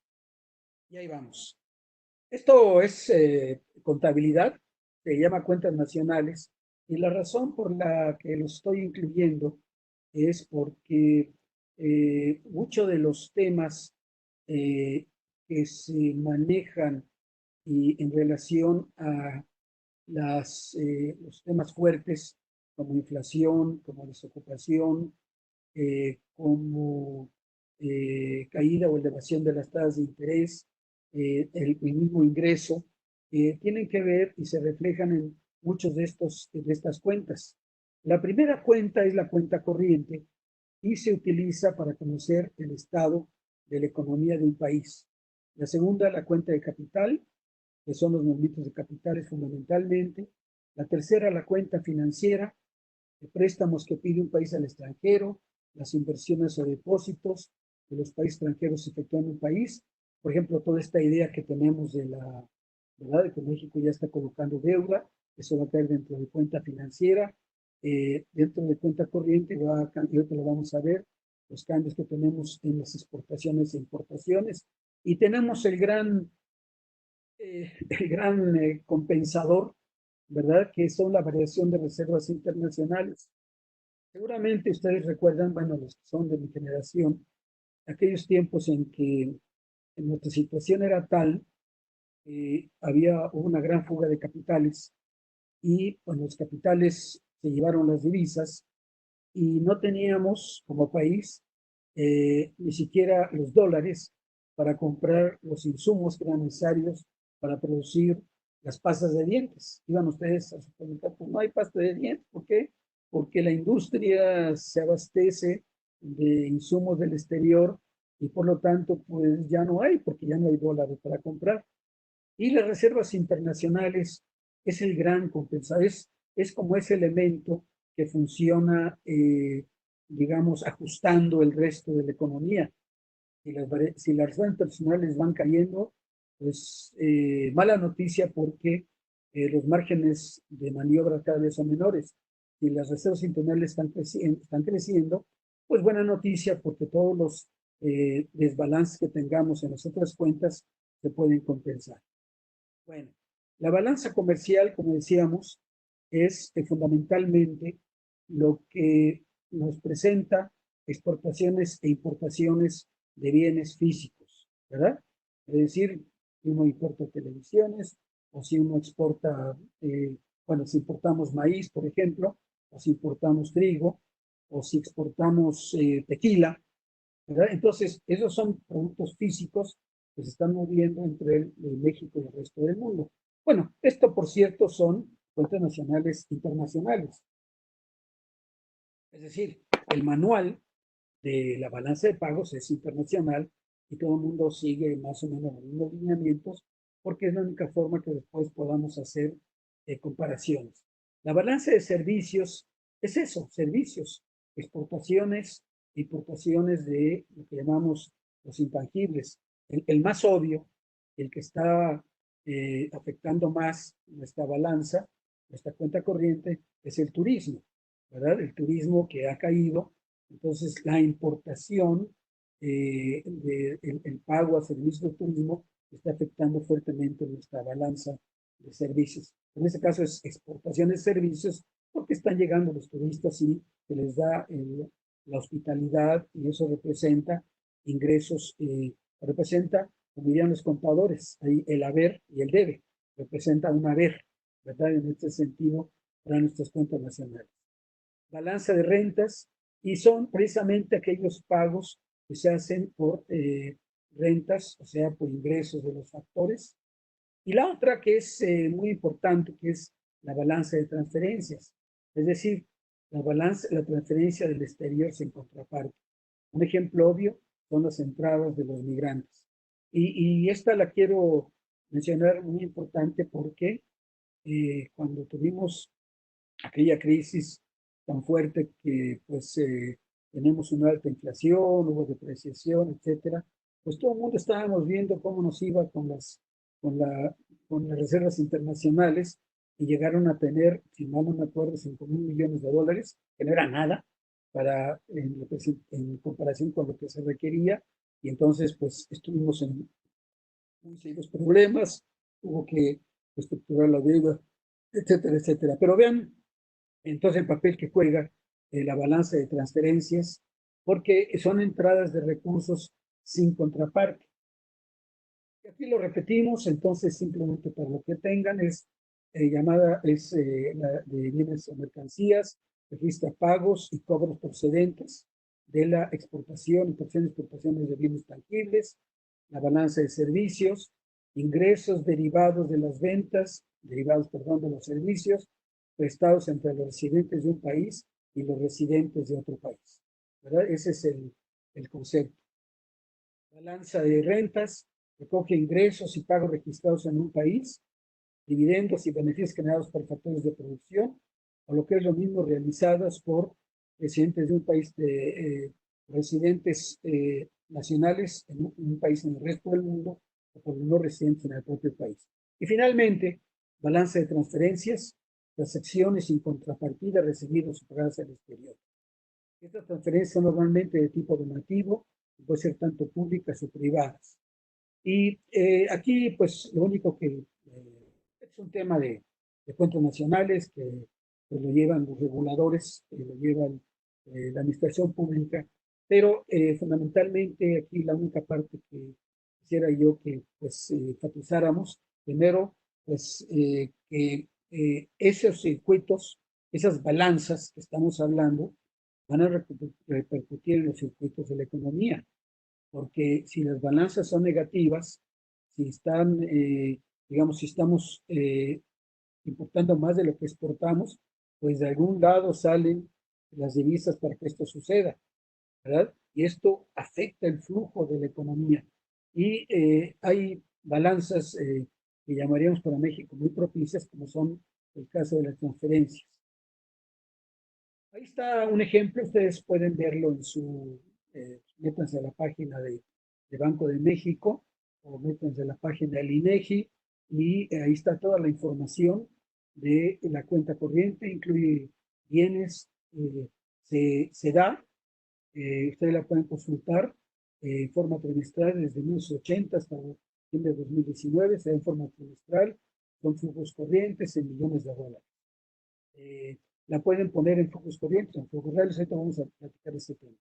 Y ahí vamos. Esto es contabilidad, se llama cuentas nacionales, y la razón por la que lo estoy incluyendo es porque muchos de los temas eh, que se manejan y en relación a los temas fuertes como inflación, como desocupación, como caída o elevación de las tasas de interés, el mismo ingreso, tienen que ver y se reflejan en muchos de estas cuentas. La primera cuenta es la cuenta corriente y se utiliza para conocer el estado de la economía de un país. La segunda, la cuenta de capital, que son los movimientos de capitales fundamentalmente. La tercera, la cuenta financiera, de préstamos que pide un país al extranjero, las inversiones o depósitos de los países extranjeros efectuando en un país. Por ejemplo, toda esta idea que tenemos de la verdad de que México ya está colocando deuda, eso va a caer dentro de cuenta financiera, dentro de cuenta corriente va a cambiar, que lo vamos a ver, los cambios que tenemos en las exportaciones e importaciones, y tenemos el gran compensador, ¿verdad? Que son la variación de reservas internacionales. Seguramente ustedes recuerdan, bueno, los que son de mi generación, aquellos tiempos en que nuestra situación era tal, había una gran fuga de capitales y bueno, los capitales se llevaron las divisas y no teníamos como país ni siquiera los dólares para comprar los insumos que eran necesarios para producir las pastas de dientes. Iban ustedes a supermercado, pues no hay pasta de dientes. ¿Por qué? Porque la industria se abastece de insumos del exterior y por lo tanto pues ya no hay, porque ya no hay dólares para comprar. Y las reservas internacionales es el gran compensador, es como ese elemento que funciona, digamos, ajustando el resto de la economía. Si las reservas internacionales van cayendo, pues mala noticia porque los márgenes de maniobra cada vez son menores. Si las reservas internacionales están creciendo, pues buena noticia porque todos los desbalances que tengamos en las otras cuentas se pueden compensar. Bueno, la balanza comercial, como decíamos, es fundamentalmente lo que nos presenta exportaciones e importaciones de bienes físicos, ¿verdad? Es decir, si uno importa televisiones o si uno exporta, bueno, si importamos maíz, por ejemplo, o si importamos trigo, o si exportamos tequila, ¿verdad? Entonces, esos son productos físicos que se están moviendo entre México y el resto del mundo. Bueno, esto, por cierto, son cuentas nacionales internacionales. Es decir, el manual de la balanza de pagos es internacional y todo el mundo sigue más o menos los mismos lineamientos porque es la única forma que después podamos hacer comparaciones. La balanza de servicios es eso, servicios, exportaciones, importaciones de lo que llamamos los intangibles. El más obvio, el que está afectando más nuestra balanza, nuestra cuenta corriente, es el turismo, ¿verdad? El turismo que ha caído. Entonces, la importación, el pago a servicios de turismo está afectando fuertemente nuestra balanza de servicios. En este caso es exportaciones de servicios porque están llegando los turistas y se les da la hospitalidad y eso representa ingresos, representa, como dirían los contadores, ahí el haber y el debe, representa un haber, ¿verdad? En este sentido, para nuestras cuentas nacionales. Balanza de rentas, y son precisamente aquellos pagos que se hacen por rentas, o sea, por ingresos de los factores. Y la otra que es muy importante, que es la balanza de transferencias, es decir, la transferencia del exterior sin contraparte. Un ejemplo obvio son las entradas de los migrantes. Y esta la quiero mencionar muy importante porque cuando tuvimos aquella crisis tan fuerte que pues tenemos una alta inflación, hubo depreciación, etcétera, pues todo el mundo estábamos viendo cómo nos iba con, la, con las reservas internacionales y llegaron a tener, si mal no me acuerdo, 5.000 millones de dólares, que no era nada para, en comparación con lo que se requería, y entonces pues estuvimos en muy serios problemas, hubo que estructurar la deuda, etcétera, etcétera. Pero vean entonces el papel que juega la balanza de transferencias, porque son entradas de recursos sin contraparte. Y aquí lo repetimos, entonces simplemente para lo que tengan es llamada, es la de bienes o mercancías, registra pagos y cobros procedentes de la exportación, importación y exportaciones de bienes tangibles, la balanza de servicios, ingresos derivados de las ventas, derivados, perdón, de los servicios, prestados entre los residentes de un país y los residentes de otro país, ¿verdad? Ese es el concepto. Balanza de rentas, recoge ingresos y pagos registrados en un país, dividendos y beneficios generados por factores de producción, o lo que es lo mismo, realizadas por residentes de un país, residentes nacionales en un país en el resto del mundo, o por los no residentes en el propio país. Y finalmente, balanza de transferencias, transacciones sin contrapartida recibidas o pagadas al exterior. Estas transferencias son normalmente de tipo donativo, puede ser tanto públicas o privadas. Y aquí, pues, lo único que es un tema de cuentas nacionales que pues, lo llevan los reguladores, lo llevan la administración pública, pero fundamentalmente aquí la única parte que quisiera yo que pues enfatizáramos, primero, pues que esos circuitos, esas balanzas que estamos hablando, van a repercutir en los circuitos de la economía, porque si las balanzas son negativas, si están, digamos, si estamos importando más de lo que exportamos, pues de algún lado salen las divisas para que esto suceda, ¿verdad? Y esto afecta el flujo de la economía. Y hay balanzas que llamaríamos para México muy propicias, como son el caso de las transferencias. Ahí está un ejemplo, ustedes pueden verlo en su, métanse a la página de Banco de México o métanse a la página del INEGI y ahí está toda la información de la cuenta corriente, incluye bienes, se da, ustedes la pueden consultar en forma trimestral desde 1980 hasta diciembre de 2019, se da en forma trimestral, son flujos corrientes en millones de dólares. La pueden poner en flujos corrientes, en flujos reales, ahorita vamos a platicar este tema.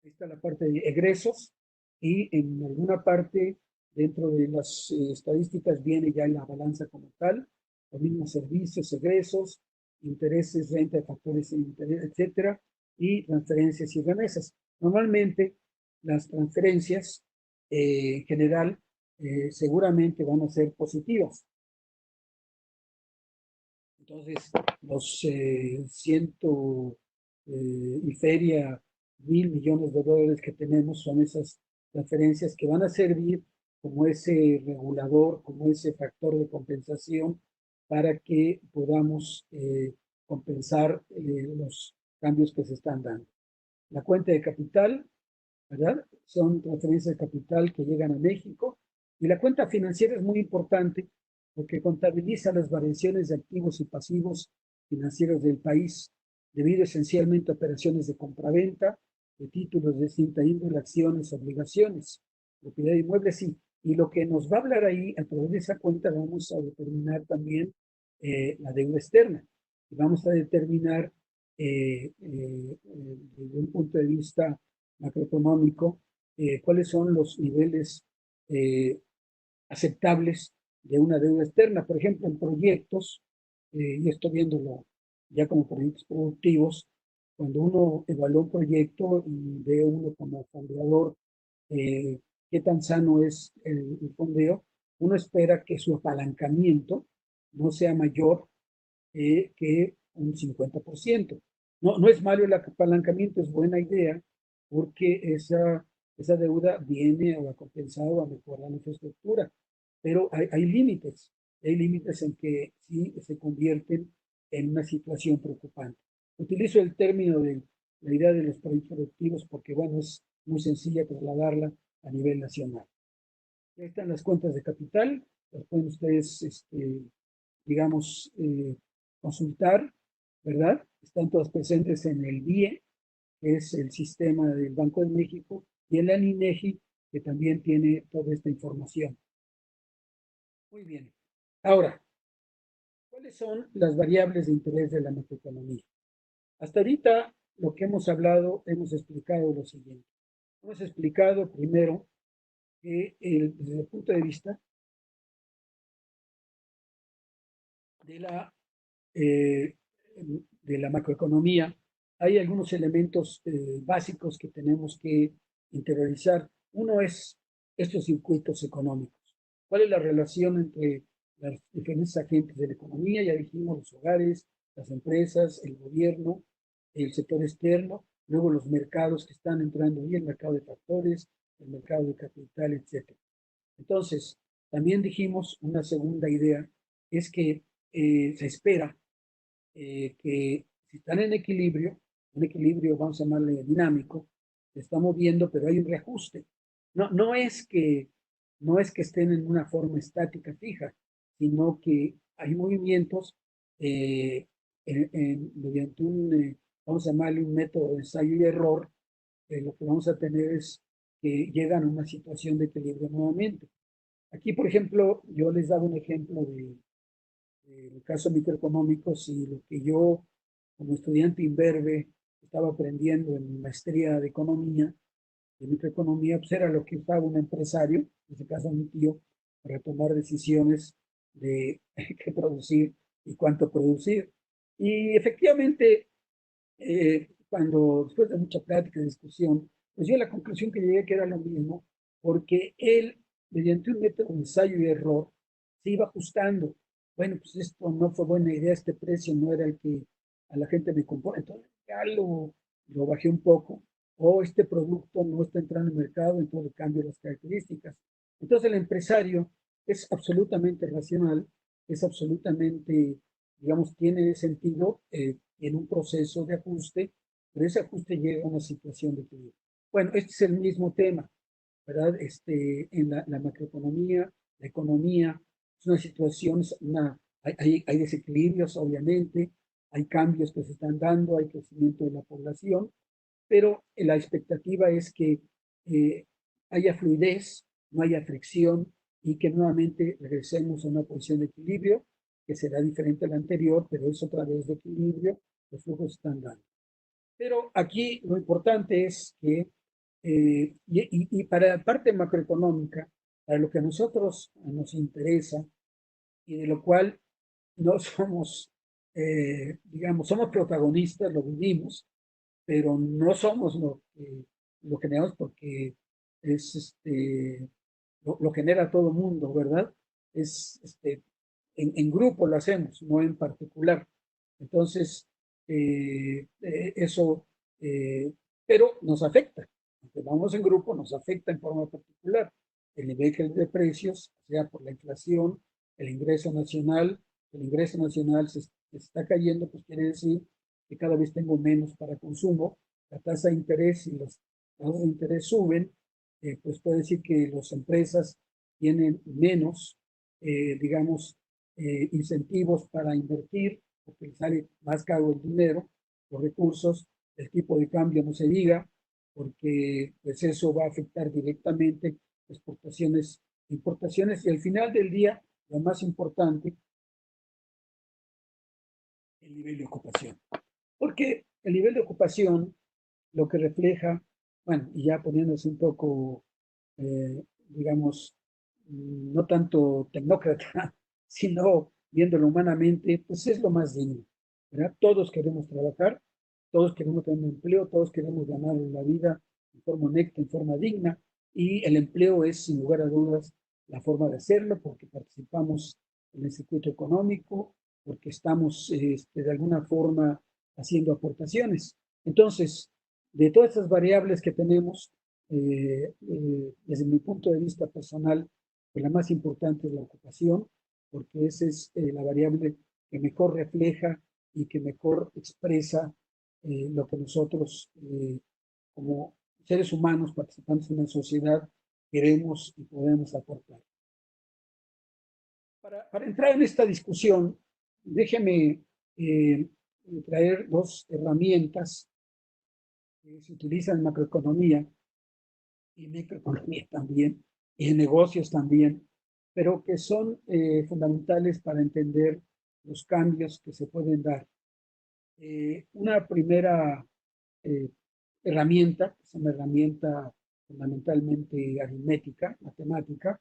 Ahí está la parte de egresos y en alguna parte dentro de las estadísticas viene ya la balanza como tal, los mismos servicios, egresos, intereses, renta de factores, etcétera, y transferencias y remesas. Normalmente las transferencias en general seguramente van a ser positivas. Entonces, los ciento y feria mil millones de dólares que tenemos son esas transferencias que van a servir como ese regulador, como ese factor de compensación para que podamos compensar los cambios que se están dando. La cuenta de capital, ¿verdad? Son transferencias de capital que llegan a México y la cuenta financiera es muy importante porque contabiliza las variaciones de activos y pasivos financieros del país, debido esencialmente a operaciones de compraventa, de títulos de distinta índole, acciones, obligaciones, propiedad de inmuebles, y lo que nos va a hablar ahí, a través de esa cuenta, vamos a determinar también la deuda externa. Y vamos a determinar, desde un punto de vista macroeconómico, cuáles son los niveles aceptables de una deuda externa. Por ejemplo, en proyectos, y estoy viéndolo ya como proyectos productivos, cuando uno evalúa un proyecto y ve uno como fondeador qué tan sano es el fondeo, uno espera que su apalancamiento no sea mayor que un 50%. No, no es malo el apalancamiento, es buena idea, porque esa deuda viene a compensar o a mejorar la infraestructura, pero hay límites en que sí se convierten en una situación preocupante. Utilizo el término de la idea de los proyectos productivos porque, bueno, es muy sencilla trasladarla a nivel nacional. Ya están las cuentas de capital, las pueden ustedes, digamos, consultar, ¿verdad? Están todas presentes en el BIE, que es el sistema del Banco de México, y en la INEGI, que también tiene toda esta información. Muy bien. Ahora, ¿cuáles son las variables de interés de la macroeconomía? Hasta ahorita lo que hemos hablado, hemos explicado lo siguiente. Hemos explicado primero que desde el punto de vista de eh, de la macroeconomía, hay algunos elementos básicos que tenemos que interiorizar. Uno es estos circuitos económicos. ¿Cuál es la relación entre los diferentes agentes de la economía? Ya dijimos, los hogares, las empresas, el gobierno, el sector externo, luego los mercados que están entrando ahí, el mercado de factores, el mercado de capital, etc. Entonces, también dijimos una segunda idea, es que se espera que si están en equilibrio, un equilibrio, vamos a llamarle dinámico, se está moviendo, pero hay un reajuste. No es que estén en una forma estática fija, sino que hay movimientos mediante vamos a llamarle un método de ensayo y error. Lo que vamos a tener es que llegan a una situación de equilibrio nuevamente. Aquí, por ejemplo, yo les daba un ejemplo el caso microeconómico, si lo que yo como estudiante imberbe estaba aprendiendo en maestría de economía, de microeconomía, pues era lo que usaba un empresario, en este caso mi tío, para tomar decisiones de qué producir y cuánto producir. Y efectivamente, cuando después de mucha plática y discusión, pues yo a la conclusión que llegué que era lo mismo, porque él, mediante un método de ensayo y error, se iba ajustando. Bueno, pues esto no fue buena idea, este precio no era el que a la gente me compró, entonces ya lo bajé un poco, o este producto no está entrando en el mercado, entonces cambio las características. Entonces el empresario es absolutamente racional, es absolutamente, digamos, tiene sentido en un proceso de ajuste, pero ese ajuste llega a una situación de equilibrio. Bueno, este es el mismo tema, ¿verdad? En la macroeconomía, la economía, es una situación, hay desequilibrios, obviamente, hay cambios que se están dando, hay crecimiento de la población, pero la expectativa es que haya fluidez, no haya fricción y que nuevamente regresemos a una posición de equilibrio que será diferente a la anterior, pero es otra vez de equilibrio, los flujos están dando. Pero aquí lo importante es que, y para la parte macroeconómica, para lo que a nosotros nos interesa y de lo cual no somos, digamos, somos protagonistas, lo vivimos, pero no somos lo generamos porque es lo genera todo el mundo, ¿verdad? Es en grupo lo hacemos, no en particular. Entonces, eso, eh, pero nos afecta. Aunque vamos en grupo, nos afecta en forma particular. El nivel de precios, sea por la inflación, el ingreso nacional se está cayendo, pues quiere decir que cada vez tengo menos para consumo, la tasa de interés y las tasas de interés suben, pues puede decir que las empresas tienen menos, digamos, incentivos para invertir, porque les sale más caro el dinero, los recursos, el tipo de cambio no se diga, porque pues eso va a afectar directamente exportaciones, importaciones y al final del día, lo más importante, el nivel de ocupación. Porque el nivel de ocupación lo que refleja, bueno, y ya poniéndose un poco, digamos, no tanto tecnócrata, sino viéndolo humanamente, pues es lo más digno, ¿verdad? Todos queremos trabajar, todos queremos tener un empleo, todos queremos ganar la vida en forma honesta, en forma digna, y el empleo es, sin lugar a dudas, la forma de hacerlo, porque participamos en el circuito económico, porque estamos de alguna forma haciendo aportaciones. Entonces, de todas estas variables que tenemos, desde mi punto de vista personal, pues la más importante es la ocupación, porque esa es la variable que mejor refleja y que mejor expresa lo que nosotros, como seres humanos participantes en la sociedad, queremos y podemos aportar. Para entrar en esta discusión, déjeme traer dos herramientas que se utilizan en macroeconomía y microeconomía también, y en negocios también, pero que son fundamentales para entender los cambios que se pueden dar. Una primera eh, herramienta, que es una herramienta fundamentalmente aritmética, matemática,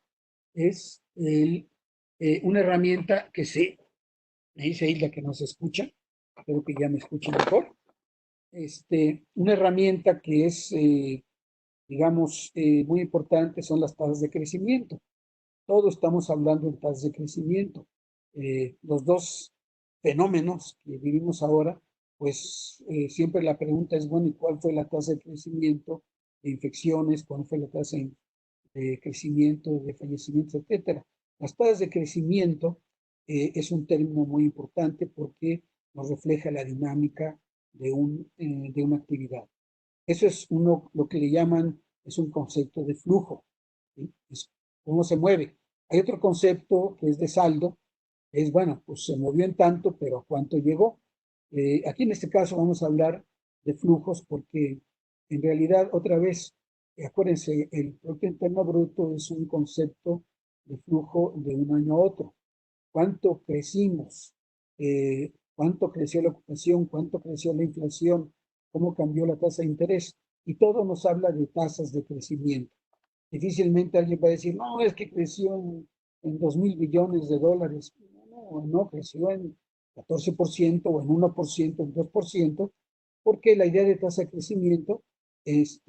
es una herramienta que me dice Hilda que no se escucha, espero que ya me escuchen mejor. Una herramienta que es digamos, muy importante son las tasas de crecimiento. Todos estamos hablando de tasas de crecimiento. Los dos fenómenos que vivimos ahora, pues siempre la pregunta es, bueno, ¿y cuál fue la tasa de crecimiento de infecciones? ¿Cuál fue la tasa de crecimiento de fallecimientos, etcétera? Las tasas de crecimiento es un término muy importante porque nos refleja la dinámica de una actividad. Eso es lo que le llaman, es un concepto de flujo, ¿sí? Es cómo se mueve. Hay otro concepto que es de saldo, es bueno, pues se movió en tanto, pero ¿a cuánto llegó? Aquí en este caso vamos a hablar de flujos porque en realidad, otra vez, acuérdense, el Producto Interno Bruto es un concepto de flujo de un año a otro. ¿Cuánto crecimos? ¿Cuánto creció la ocupación? ¿Cuánto creció la inflación? ¿Cómo cambió la tasa de interés? Y todo nos habla de tasas de crecimiento. Difícilmente alguien va a decir, no, es que creció en 2.000 billones de dólares. No, no, creció en 14% o en 1%, en 2%, porque la idea de tasa de crecimiento es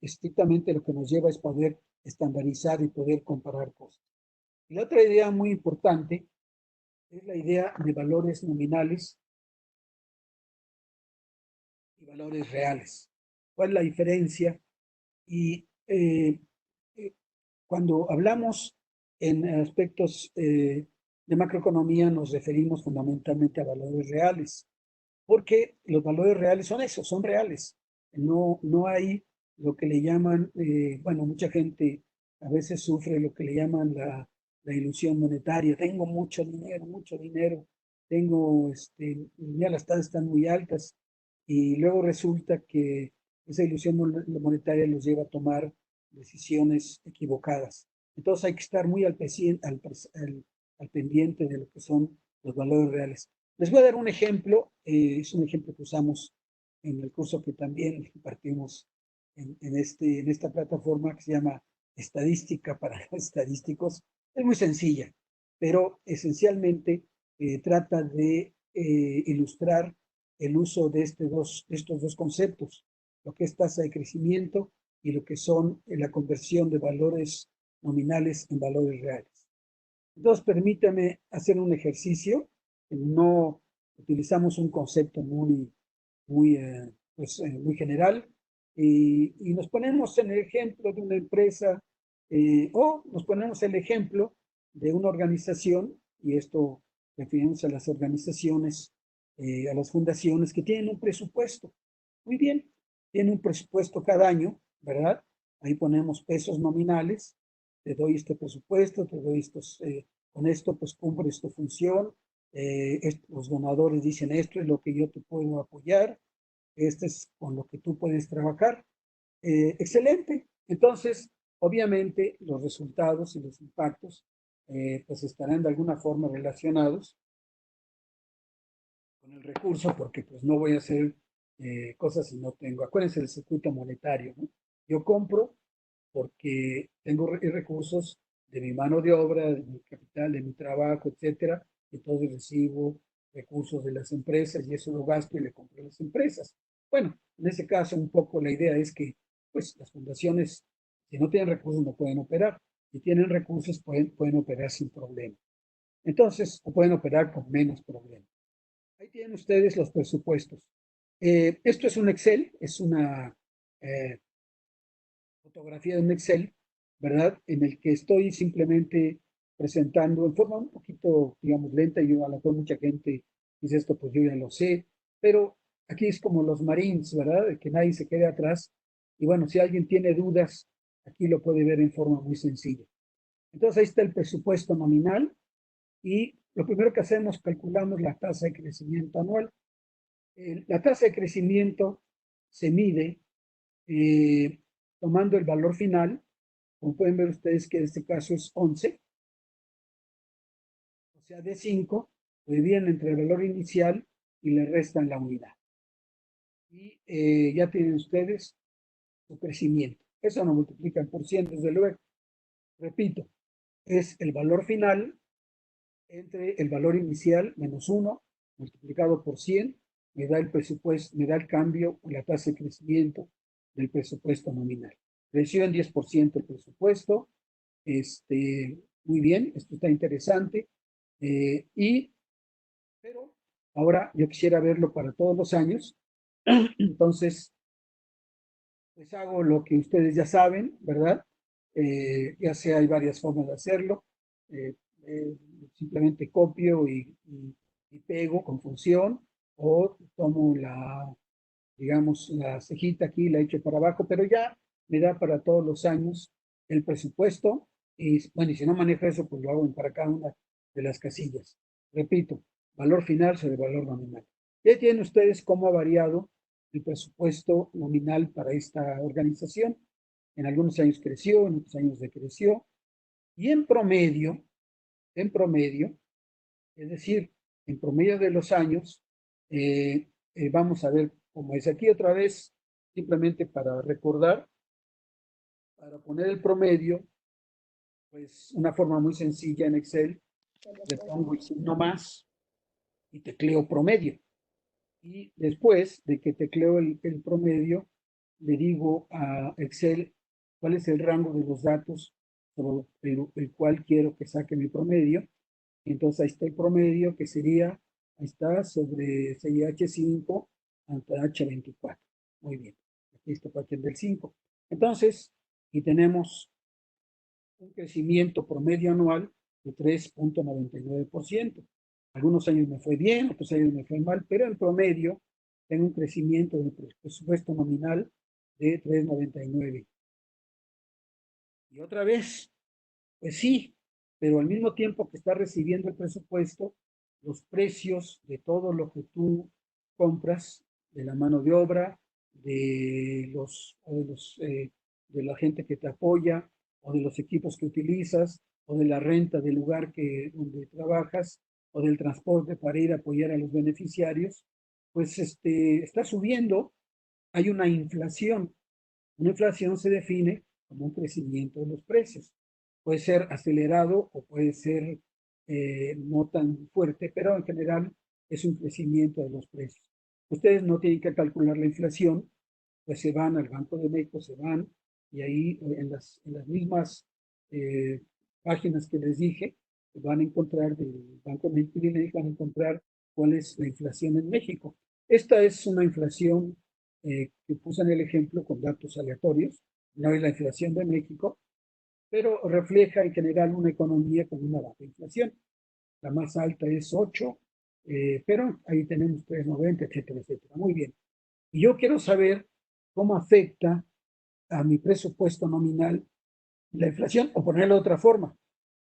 estrictamente lo que nos lleva es poder estandarizar y poder comparar cosas. Y la otra idea muy importante es la idea de valores nominales y valores reales. ¿Cuál es la diferencia? Y eh, cuando hablamos en aspectos de macroeconomía nos referimos fundamentalmente a valores reales, porque los valores reales son esos, son reales. No hay lo que le llaman, bueno, mucha gente a veces sufre lo que le llaman la ilusión monetaria. Tengo mucho dinero, tengo, ya las tasas están muy altas y luego resulta que esa ilusión monetaria los lleva a tomar decisiones equivocadas. Entonces hay que estar muy al pendiente de lo que son los valores reales. Les voy a dar un ejemplo, es un ejemplo que usamos en el curso que también compartimos en esta plataforma que se llama Estadística para Estadísticos. Es muy sencilla, pero esencialmente trata de ilustrar el uso de estos dos conceptos, lo que es tasa de crecimiento y lo que son la conversión de valores nominales en valores reales. Entonces, permítame hacer un ejercicio. No utilizamos un concepto muy general y nos ponemos en el ejemplo de una empresa o nos ponemos el ejemplo de una organización, y esto referimos a las organizaciones, a las fundaciones que tienen un presupuesto. Muy bien, tienen un presupuesto cada año, ¿verdad? Ahí ponemos pesos nominales, te doy este presupuesto, te doy con esto pues cumples tu función, los donadores dicen esto es lo que yo te puedo apoyar, este es con lo que tú puedes trabajar. Excelente. Entonces, obviamente, los resultados y los impactos pues estarán de alguna forma relacionados con el recurso, porque pues no voy a hacer cosas si no tengo. Acuérdense del circuito monetario, ¿no? Yo compro porque tengo recursos de mi mano de obra, de mi capital, de mi trabajo, etcétera. Entonces recibo recursos de las empresas y eso lo gasto y le compro a las empresas. Bueno, en ese caso un poco la idea es que pues las fundaciones, si no tienen recursos, no pueden operar. Si tienen recursos, pueden operar sin problema. Entonces, o pueden operar con menos problema. Ahí tienen ustedes los presupuestos. Esto es un Excel, es una fotografía de un Excel, ¿verdad? En el que estoy simplemente presentando en forma un poquito, digamos, lenta, y a lo mejor mucha gente dice esto, pues yo ya lo sé, pero aquí es como los Marines, ¿verdad? De que nadie se quede atrás. Y bueno, si alguien tiene dudas, aquí lo puede ver en forma muy sencilla. Entonces ahí está el presupuesto nominal y lo primero que hacemos, calculamos la tasa de crecimiento anual. La tasa de crecimiento se mide eh, tomando el valor final, como pueden ver ustedes que en este caso es 11, o sea, de 5, lo dividen entre el valor inicial y le restan la unidad. Y ya tienen ustedes su crecimiento. Eso no multiplican por 100, desde luego. Repito, es el valor final entre el valor inicial menos 1 multiplicado por 100, me da el presupuesto, me da el cambio, la tasa de crecimiento del presupuesto nominal. Creció en 10% el presupuesto. Muy bien, esto está interesante. Pero ahora yo quisiera verlo para todos los años. Entonces, pues hago lo que ustedes ya saben, ¿verdad? Ya sea hay varias formas de hacerlo. Eh, Simplemente copio y pego con función, o tomo digamos, la cejita aquí, la echo para abajo, pero ya me da para todos los años el presupuesto. Y bueno, y si no manejo eso, pues lo hago para cada una de las casillas. Repito, valor final sobre valor nominal. Ya tienen ustedes cómo ha variado el presupuesto nominal para esta organización. En algunos años creció, en otros años decreció. Y en promedio, es decir, en promedio de los años, vamos a ver cómo es aquí otra vez, simplemente para recordar, para poner el promedio, pues una forma muy sencilla en Excel, le pongo el signo más y tecleo promedio. Y después de que tecleo el promedio, le digo a Excel cuál es el rango de los datos sobre el cual quiero que saque mi promedio. Entonces ahí está el promedio, que sería, ahí está, sobre CIH5 ante H24. Muy bien, aquí está partir del 5. Entonces, y tenemos un crecimiento promedio anual de 3.99%. Algunos años me fue bien, otros años me fue mal, pero en promedio tengo un crecimiento del presupuesto nominal de 3.99. Y otra vez, pues sí, pero al mismo tiempo que está recibiendo el presupuesto, los precios de todo lo que tú compras, de la mano de obra, de los de la gente que te apoya, o de los equipos que utilizas, o de la renta del lugar donde trabajas, o del transporte para ir a apoyar a los beneficiarios, pues está subiendo. Hay una inflación. Una inflación se define como un crecimiento de los precios. Puede ser acelerado o puede ser no tan fuerte, pero en general es un crecimiento de los precios. Ustedes no tienen que calcular la inflación, pues se van al Banco de México, se van y ahí en las mismas eh, páginas que les dije, van a encontrar del Banco de México y van a encontrar cuál es la inflación en México. Esta es una inflación que puse en el ejemplo con datos aleatorios, no es la inflación de México, pero refleja en general una economía con una baja inflación. La más alta es 8, pero ahí tenemos 3,90, etcétera, etcétera. Muy bien. Y yo quiero saber cómo afecta a mi presupuesto nominal la inflación, o ponerlo de otra forma,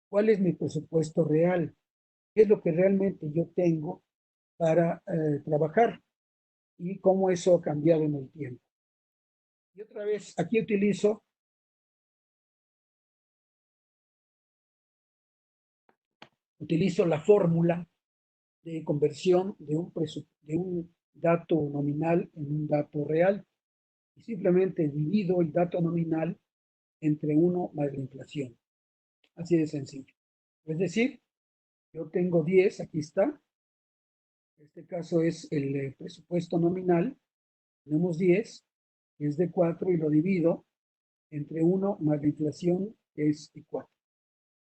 ¿cuál es mi presupuesto real? ¿Qué es lo que realmente yo tengo para trabajar? Y cómo eso ha cambiado en el tiempo. Y otra vez, aquí utilizo la fórmula de conversión de un dato nominal en un dato real. Y simplemente divido el dato nominal entre 1 más la inflación. Así de sencillo. Es decir, yo tengo 10, aquí está. En este caso es el presupuesto nominal. Tenemos 10, que es de 4, y lo divido entre 1 más la inflación, que es de 4.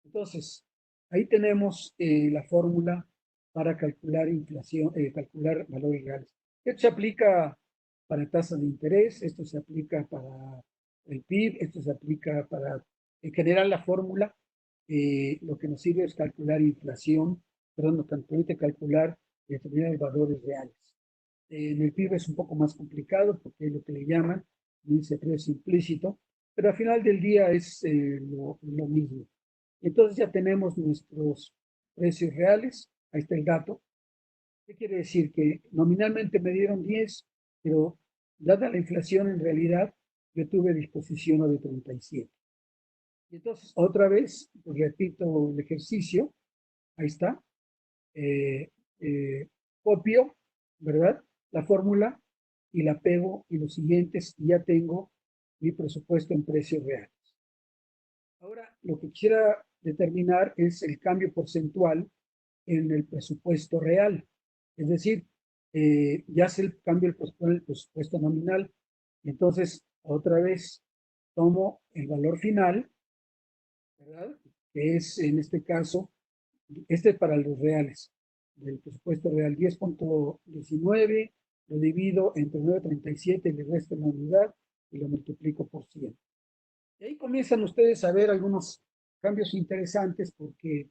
Entonces, ahí tenemos la fórmula para calcular inflación, calcular valores reales. Esto se aplica para tasas de interés, esto se aplica para el PIB, esto se aplica para, en general, la fórmula. Lo que nos sirve es calcular inflación, perdón, no permite calcular determinados valores reales. En el PIB es un poco más complicado porque es lo que le llaman índice de precio implícito, pero al final del día es lo mismo. Entonces ya tenemos nuestros precios reales, ahí está el dato. ¿Qué quiere decir? Que nominalmente me dieron 10, pero dada la inflación en realidad yo tuve disposición de 37. Y entonces otra vez, pues, repito el ejercicio, ahí está, eh, eh, copio, ¿verdad? La fórmula y la pego en los siguientes y ya tengo mi presupuesto en precios reales. Ahora, lo que quisiera determinar es el cambio porcentual en el presupuesto real. Es decir, ya se cambia el presupuesto nominal. Entonces, otra vez tomo el valor final, ¿verdad? Que es en este caso, este es para los reales, del presupuesto real 10,19, lo divido entre 9,37, le resto la unidad y lo multiplico por 100. Y ahí comienzan ustedes a ver algunos cambios interesantes porque,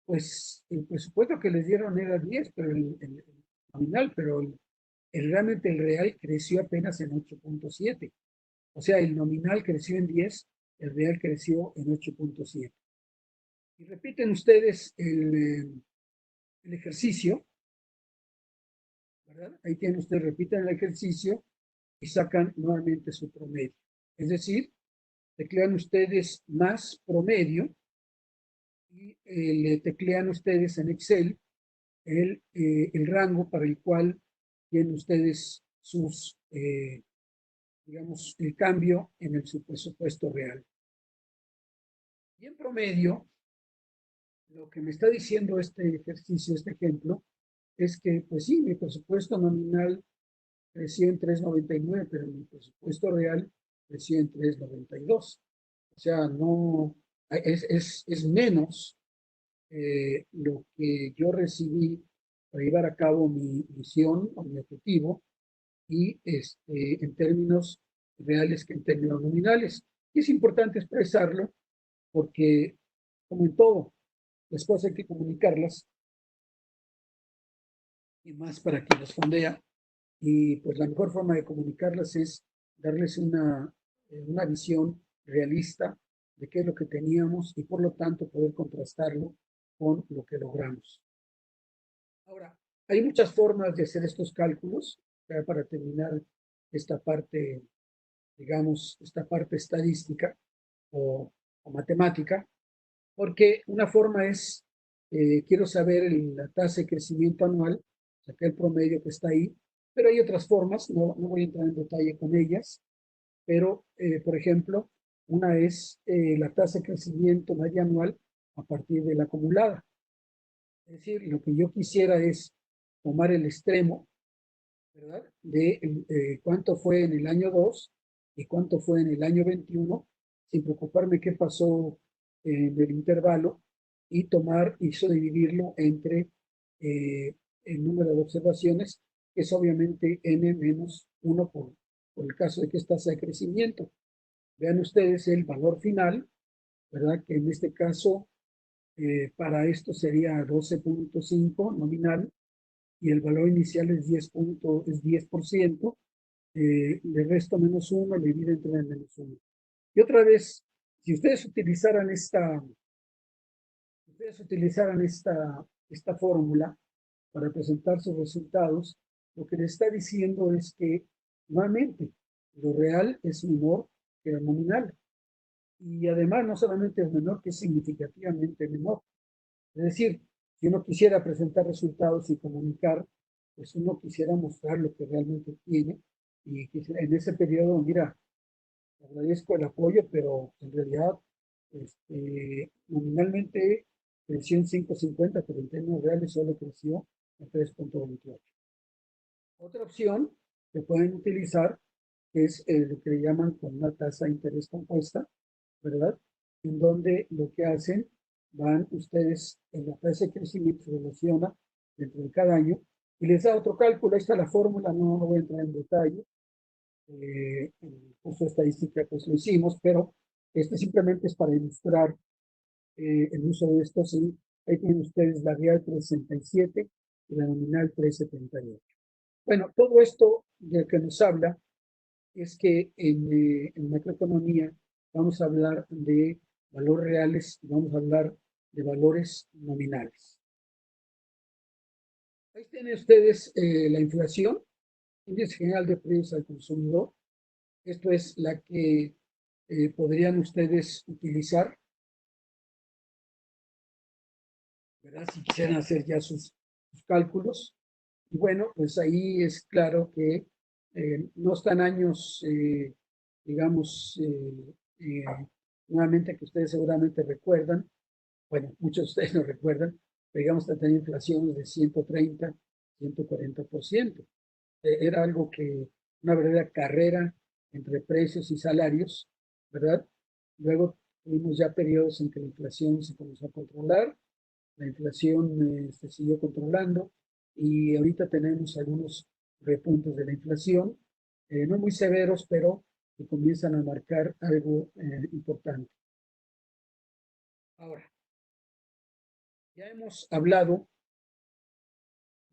pues, el presupuesto que les dieron era 10, pero el nominal, pero realmente el real creció apenas en 8,7. O sea, el nominal creció en 10, el real creció en 8,7. Y repiten ustedes el ejercicio, ¿verdad? Ahí tienen ustedes, repiten el ejercicio y sacan nuevamente su promedio. Es decir, teclean ustedes más promedio y le teclean ustedes en Excel el rango para el cual tienen ustedes digamos, el cambio en su presupuesto real. Y en promedio, lo que me está diciendo este ejercicio, este ejemplo, es que, pues sí, mi presupuesto nominal creció en 3,99, pero mi presupuesto real creció en 3,92. O sea, no, es menos lo que yo recibí para llevar a cabo mi misión o mi objetivo, y en términos reales que en términos nominales. Y es importante expresarlo porque, como en todo, las cosas hay que comunicarlas, y más para quien las fondea. Y pues la mejor forma de comunicarlas es darles una visión realista de qué es lo que teníamos y por lo tanto poder contrastarlo con lo que logramos. Ahora, hay muchas formas de hacer estos cálculos, para terminar esta parte digamos, esta parte estadística o matemática, porque una forma es, quiero saber la tasa de crecimiento anual, saqué el promedio que está ahí, pero hay otras formas, no voy a entrar en detalle con ellas, pero, por ejemplo, una es la tasa de crecimiento media anual a partir de la acumulada. Es decir, lo que yo quisiera es tomar el extremo, ¿verdad? De cuánto fue en el año 2 y cuánto fue en el año 21, sin preocuparme qué pasó en el intervalo, y tomar y dividirlo entre el número de observaciones, que es obviamente n menos 1 por el caso de que es tasa de crecimiento. Vean ustedes el valor final, ¿verdad? Que en este caso para esto sería 12.5 nominal, y el valor inicial es 10%, le resto menos 1, le divide entre el menos 1. Y otra vez, si ustedes utilizaran esta fórmula para presentar sus resultados, lo que le está diciendo es que, nuevamente, lo real es menor que lo nominal. Y además, no solamente es menor, que es significativamente menor. Es decir, si uno quisiera presentar resultados y comunicar, pues uno quisiera mostrar lo que realmente tiene. Y en ese periodo, mira, agradezco el apoyo, pero en realidad, nominalmente creció en 5.50, pero en términos reales solo creció en 3.28. Otra opción que pueden utilizar es lo que le llaman con una tasa de interés compuesta, ¿verdad? En donde lo que hacen, van ustedes en la tasa de crecimiento, se relaciona dentro de cada año y les da otro cálculo. Ahí está la fórmula, no voy a entrar en detalle. En el curso de estadística pues lo hicimos, pero este simplemente es para ilustrar el uso de estos. Ahí tienen ustedes la real 367 y la nominal 378. Bueno, todo esto de que nos habla es que en macroeconomía vamos a hablar de valores reales y vamos a hablar de valores nominales. Ahí tienen ustedes la inflación, índice general de precios al consumidor. Esto es la que podrían ustedes utilizar, ¿verdad? Si quisieran hacer ya sus cálculos. Y bueno, pues ahí es claro que no están años, digamos, nuevamente que ustedes seguramente recuerdan, bueno, muchos de ustedes no recuerdan, pero digamos que tener inflaciones de 130, 140%. Era algo que, una verdadera carrera entre precios y salarios, ¿verdad? Luego tuvimos ya periodos en que la inflación se comenzó a controlar, la inflación se siguió controlando, y ahorita tenemos algunos repuntes de la inflación, no muy severos, pero que comienzan a marcar algo importante. Ahora, ya hemos hablado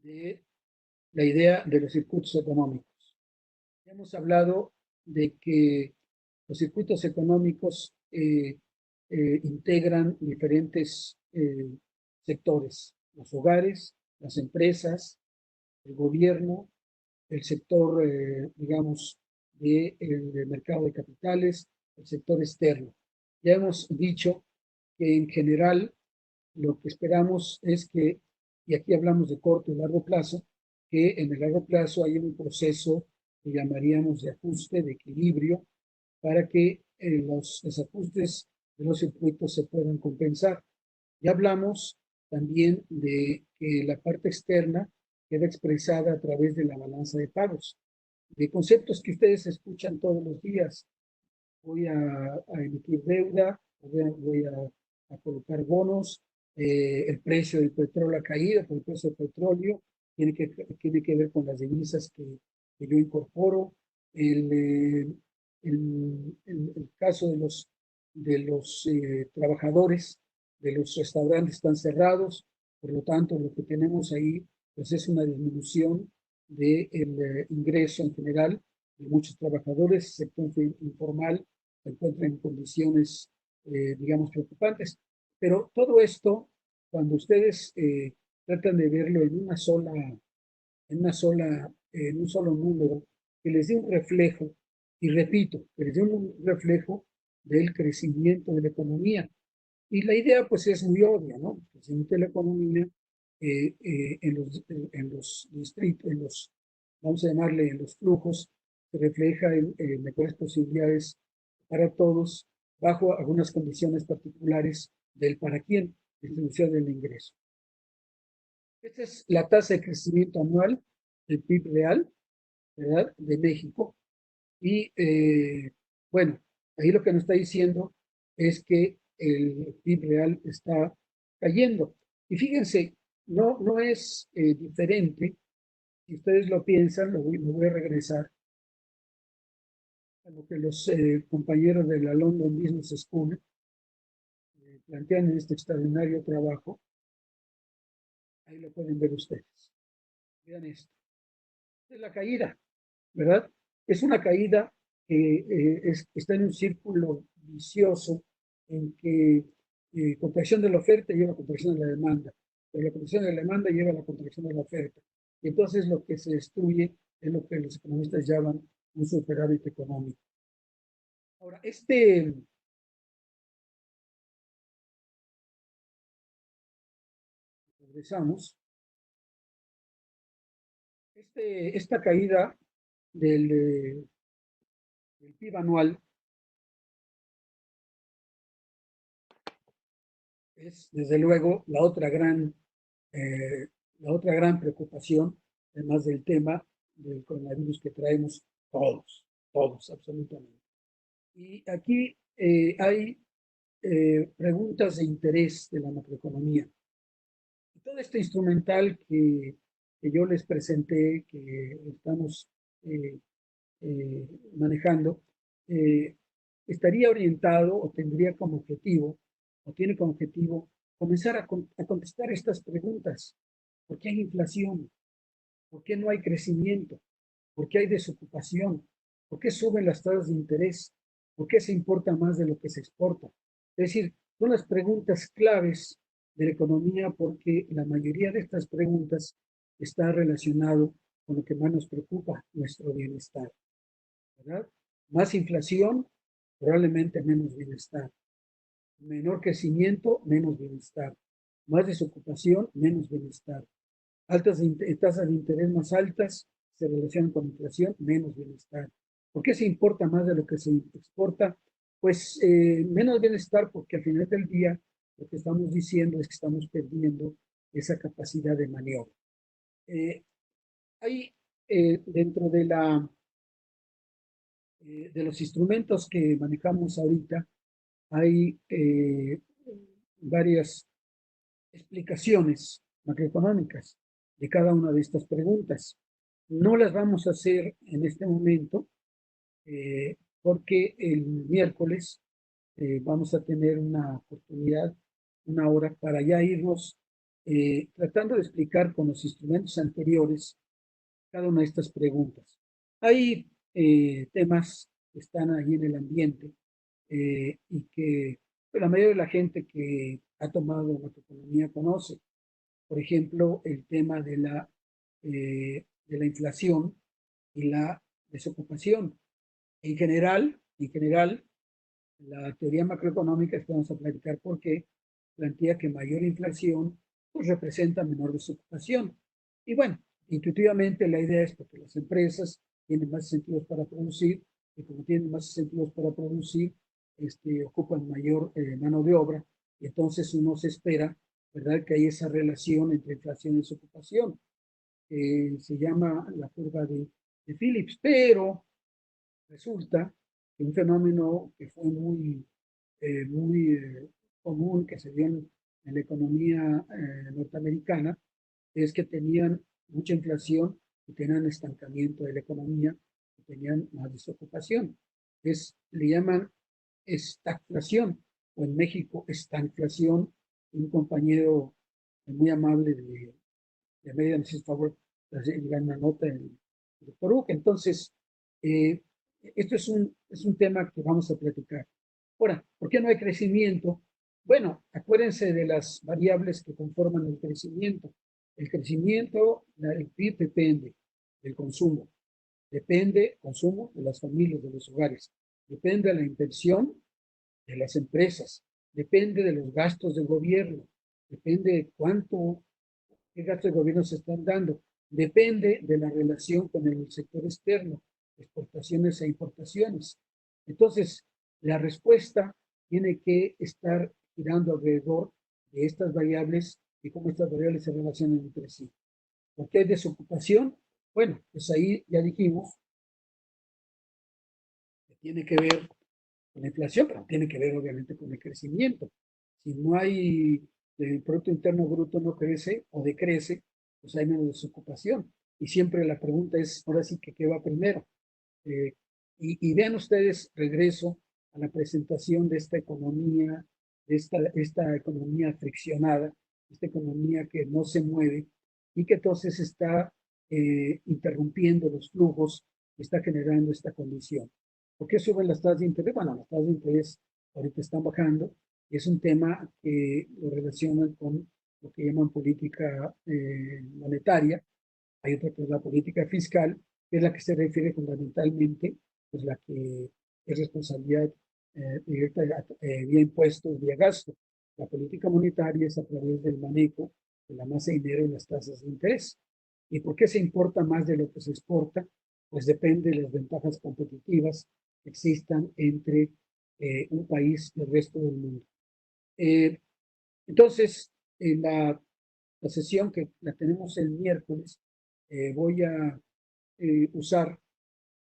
de la idea de los circuitos económicos. Ya hemos hablado de que los circuitos económicos integran diferentes sectores: los hogares, las empresas, el gobierno, el sector, digamos, del mercado de capitales, el sector externo. Ya hemos dicho que en general lo que esperamos es que, y aquí hablamos de corto y largo plazo, que en el largo plazo haya un proceso que llamaríamos de ajuste, de equilibrio, para que los desajustes de los circuitos se puedan compensar. Ya hablamos también de que la parte externa queda expresada a través de la balanza de pagos, de conceptos que ustedes escuchan todos los días. Voy a emitir deuda, voy a colocar bonos, el precio del petróleo ha caído, pero el precio del petróleo tiene que ver con las divisas que yo incorporo. El caso de los trabajadores de los restaurantes están cerrados, por lo tanto lo que tenemos ahí pues es una disminución del ingreso en general de muchos trabajadores. El sector informal se encuentra en condiciones, digamos, preocupantes. Pero todo esto, cuando ustedes tratan de verlo en un solo número, que les dé un reflejo Y repito, es un reflejo del crecimiento de la economía. Y la idea pues es muy obvia, ¿no? El crecimiento de la economía en los distritos, vamos a llamarle, en los flujos, se refleja en mejores posibilidades para todos, bajo algunas condiciones particulares del para quién, distribución del ingreso. Esta es la tasa de crecimiento anual del PIB real, ¿verdad?, de México. Y bueno, ahí lo que nos está diciendo es que el PIB real está cayendo. Y fíjense, no es diferente. Si ustedes lo piensan, me voy a regresar a lo que los compañeros de la London Business School plantean en este extraordinario trabajo. Ahí lo pueden ver ustedes. Vean esto. Es la caída, ¿verdad? Es una caída que está en un círculo vicioso en que contracción de la oferta lleva a contracción de la demanda, pero la contracción de la demanda lleva a la contracción de la oferta. Y entonces lo que se destruye es lo que los economistas llaman un superávit económico. Ahora, regresamos, esta caída del PIB anual es desde luego la otra gran preocupación, además del tema del coronavirus que traemos todos absolutamente. Y aquí hay preguntas de interés de la macroeconomía. Y todo este instrumental que yo les presenté, que estamos eh, manejando, eh, estaría orientado o tendría como objetivo, o tiene como objetivo, comenzar a contestar estas preguntas. ¿Por qué hay inflación? ¿Por qué no hay crecimiento? ¿Por qué hay desocupación? ¿Por qué suben las tasas de interés? ¿Por qué se importa más de lo que se exporta? Es decir, son las preguntas claves de la economía porque la mayoría de estas preguntas está relacionado con lo que más nos preocupa, nuestro bienestar, ¿verdad? Más inflación, probablemente menos bienestar. Menor crecimiento, menos bienestar. Más desocupación, menos bienestar. Tasas de interés más altas se relacionan con inflación, menos bienestar. ¿Por qué se importa más de lo que se exporta? Pues menos bienestar porque al final del día lo que estamos diciendo es que estamos perdiendo esa capacidad de maniobra. Hay dentro de los instrumentos que manejamos ahorita, hay varias explicaciones macroeconómicas de cada una de estas preguntas. No las vamos a hacer en este momento porque el miércoles vamos a tener una oportunidad, una hora para ya irnos tratando de explicar con los instrumentos anteriores cada una de estas preguntas. Hay temas que están ahí en el ambiente y que la mayoría de la gente que ha tomado macroeconomía conoce. Por ejemplo, el tema de la inflación y la desocupación. En general, la teoría macroeconómica, que vamos a platicar por qué, plantea que mayor inflación pues, representa menor desocupación. Y bueno, intuitivamente la idea es porque las empresas tienen más incentivos para producir y como tienen más incentivos para producir, ocupan mayor mano de obra y entonces uno se espera, ¿verdad?, que hay esa relación entre inflación y desocupación. Se llama la curva de Phillips, pero resulta que un fenómeno que fue muy común, que se dio en la economía norteamericana, es que tenían mucha inflación y tenían estancamiento de la economía y tenían más desocupación. Le llaman estagflación, o en México estanflación. Un compañero muy amable de Mérida me hizo el favor de dar una nota en el doctor Uca. Entonces, eh, esto es un tema que vamos a platicar. Ahora, ¿por qué no hay crecimiento? Bueno, acuérdense de las variables que conforman el crecimiento. El crecimiento, el PIB depende del consumo. depende consumo de las familias, de los hogares, depende de la inversión de las empresas, depende de los gastos del gobierno, depende de qué gastos de gobierno se están dando, depende de la relación con el sector externo, exportaciones e importaciones. Entonces, la respuesta tiene que estar girando alrededor de estas variables y cómo estas variables se relacionan entre sí. ¿Por qué hay desocupación? Bueno, pues ahí ya dijimos que tiene que ver con la inflación, pero tiene que ver obviamente con el crecimiento. Si no hay, el Producto Interno Bruto no crece o decrece, pues hay menos desocupación. Y siempre la pregunta es, ahora sí que, ¿qué va primero? Eh, y vean ustedes, regreso a la presentación de esta economía, de esta economía friccionada, esta economía que no se mueve y que entonces está interrumpiendo los flujos, está generando esta condición. ¿Por qué suben las tasas de interés? Bueno, las tasas de interés ahorita están bajando. Es un tema que lo relacionan con lo que llaman política monetaria. Hay otra que es la política fiscal, que es la que se refiere fundamentalmente, pues la que es responsabilidad directa vía impuestos, vía gasto. La política monetaria es a través del manejo de la masa de dinero y las tasas de interés. ¿Y por qué se importa más de lo que se exporta? Pues depende de las ventajas competitivas que existan entre un país y el resto del mundo. Eh, entonces, la sesión que la tenemos el miércoles, voy a usar,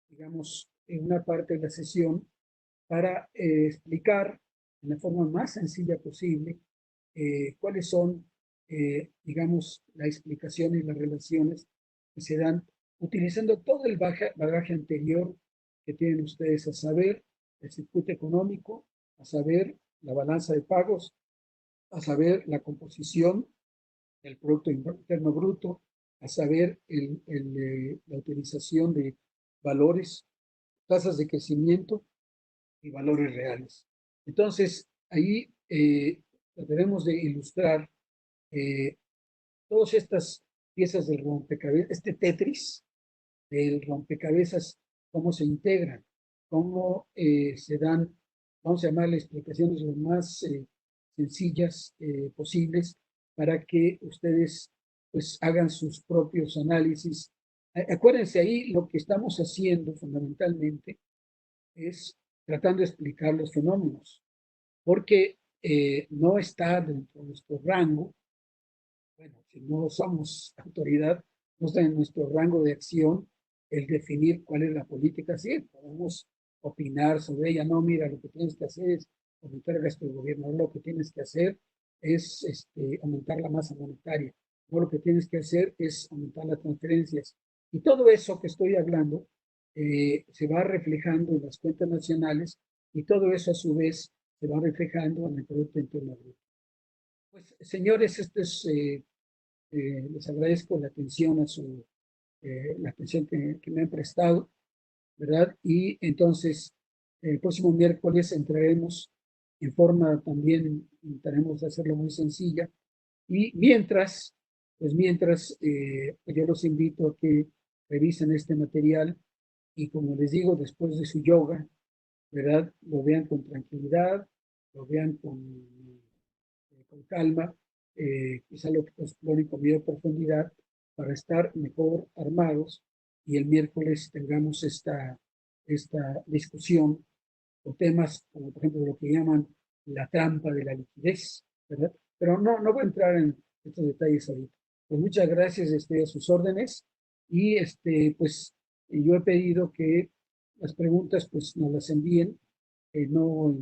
digamos, en una parte de la sesión para explicar de la forma más sencilla posible cuáles son, digamos, la explicación y las relaciones que se dan utilizando todo el bagaje anterior que tienen ustedes, a saber el circuito económico, a saber la balanza de pagos, a saber la composición del Producto Interno Bruto, a saber la utilización de valores, tasas de crecimiento y valores reales. Entonces, ahí debemos de ilustrar eh, todas estas piezas del rompecabezas, este Tetris del rompecabezas, cómo se integran, cómo se dan, vamos a llamarle explicaciones lo más sencillas posibles para que ustedes pues hagan sus propios análisis. Acuérdense ahí, lo que estamos haciendo fundamentalmente es tratando de explicar los fenómenos, porque no está dentro de nuestro rango. Bueno, si no somos autoridad, no está en nuestro rango de acción el definir cuál es la política. Sí, podemos opinar sobre ella. No, mira, lo que tienes que hacer es aumentar el gasto del gobierno. No, lo que tienes que hacer es aumentar la masa monetaria. No, lo que tienes que hacer es aumentar las transferencias. Y todo eso que estoy hablando se va reflejando en las cuentas nacionales y todo eso a su vez se va reflejando en el Producto Interno Bruto. Pues, señores, les agradezco la atención la atención que me han prestado, ¿verdad? Y entonces, el próximo miércoles entraremos en forma también, intentaremos hacerlo muy sencilla. Y mientras, yo los invito a que revisen este material y como les digo, después de su yoga, ¿verdad? Lo vean con tranquilidad, lo vean con calma, quizá lo exploren con mayor profundidad para estar mejor armados y el miércoles tengamos esta discusión con temas como por ejemplo lo que llaman la trampa de la liquidez, ¿verdad? Pero no voy a entrar en estos detalles ahorita. Pues muchas gracias, estoy a sus órdenes y pues yo he pedido que las preguntas pues nos las envíen, no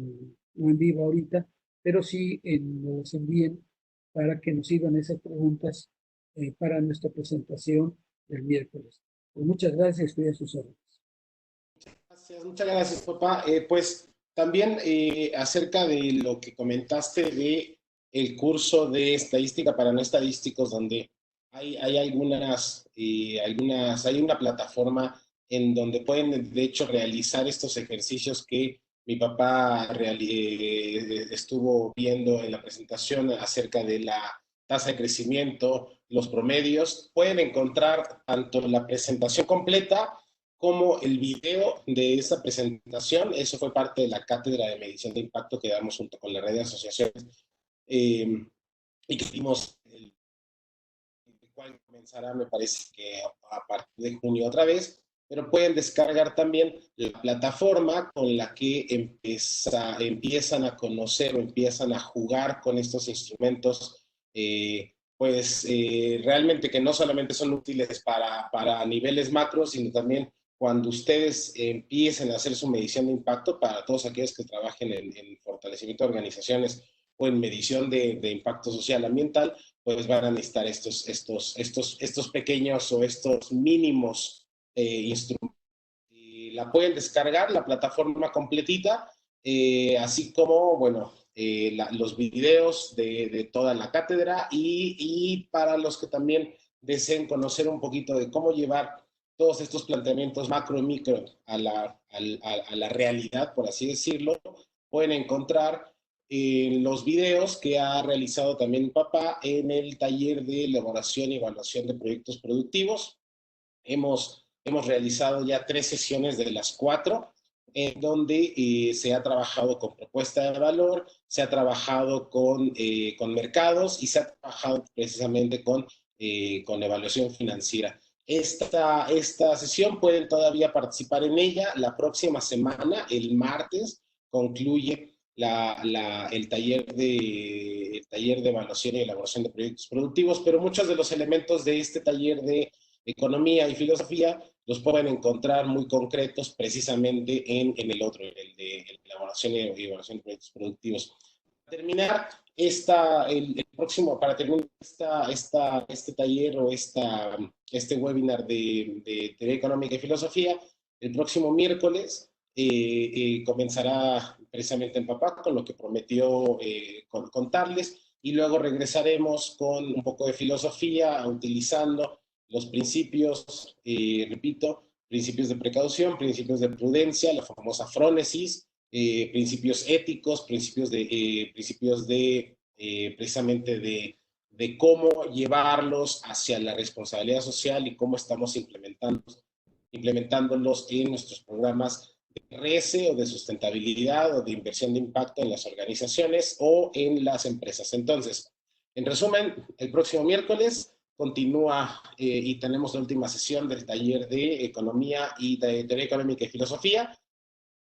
en vivo ahorita, pero sí nos las envíen para que nos sirvan esas preguntas para nuestra presentación del miércoles. Pues muchas gracias, estoy a sus órdenes.
Gracias, muchas gracias, papá. Pues también acerca de lo que comentaste de el curso de estadística para no estadísticos, donde hay hay una plataforma en donde pueden, de hecho, realizar estos ejercicios que mi papá estuvo viendo en la presentación acerca de la tasa de crecimiento, los promedios. Pueden encontrar tanto la presentación completa como el video de esta presentación. Eso fue parte de la cátedra de medición de impacto que damos junto con la red de asociaciones y que dimos, el cual comenzará, me parece que a partir de junio otra vez, pero pueden descargar también la plataforma con la que empiezan a conocer o empiezan a jugar con estos instrumentos, realmente que no solamente son útiles para niveles macros, sino también cuando ustedes empiecen a hacer su medición de impacto para todos aquellos que trabajen en fortalecimiento de organizaciones o en medición de impacto social ambiental, pues van a necesitar estos pequeños o estos mínimos instrumentos. La pueden descargar, la plataforma completita, así como, bueno, los videos de toda la cátedra y para los que también deseen conocer un poquito de cómo llevar todos estos planteamientos macro y micro a la realidad, por así decirlo, pueden encontrar los videos que ha realizado también mi papá en el taller de elaboración y evaluación de proyectos productivos. Hemos realizado ya 3 sesiones de las 4, en donde se ha trabajado con propuesta de valor, se ha trabajado con mercados y se ha trabajado precisamente con evaluación financiera. Esta sesión pueden todavía participar en ella. La próxima semana, el martes, concluye el taller de evaluación y elaboración de proyectos productivos, pero muchos de los elementos de este taller de economía y filosofía los pueden encontrar muy concretos precisamente en el otro, el de elaboración y evaluación de proyectos productivos. Para terminar este taller o este webinar de teoría económica y filosofía, el próximo miércoles comenzará precisamente en papá con lo que prometió contarles, y luego regresaremos con un poco de filosofía utilizando los principios, repito, principios de precaución, principios de prudencia, la famosa frónesis, principios éticos, principios precisamente de cómo llevarlos hacia la responsabilidad social y cómo estamos implementándolos en nuestros programas de RS o de sustentabilidad o de inversión de impacto en las organizaciones o en las empresas. Entonces, en resumen, el próximo miércoles continúa y tenemos la última sesión del taller de economía y de teoría económica y filosofía.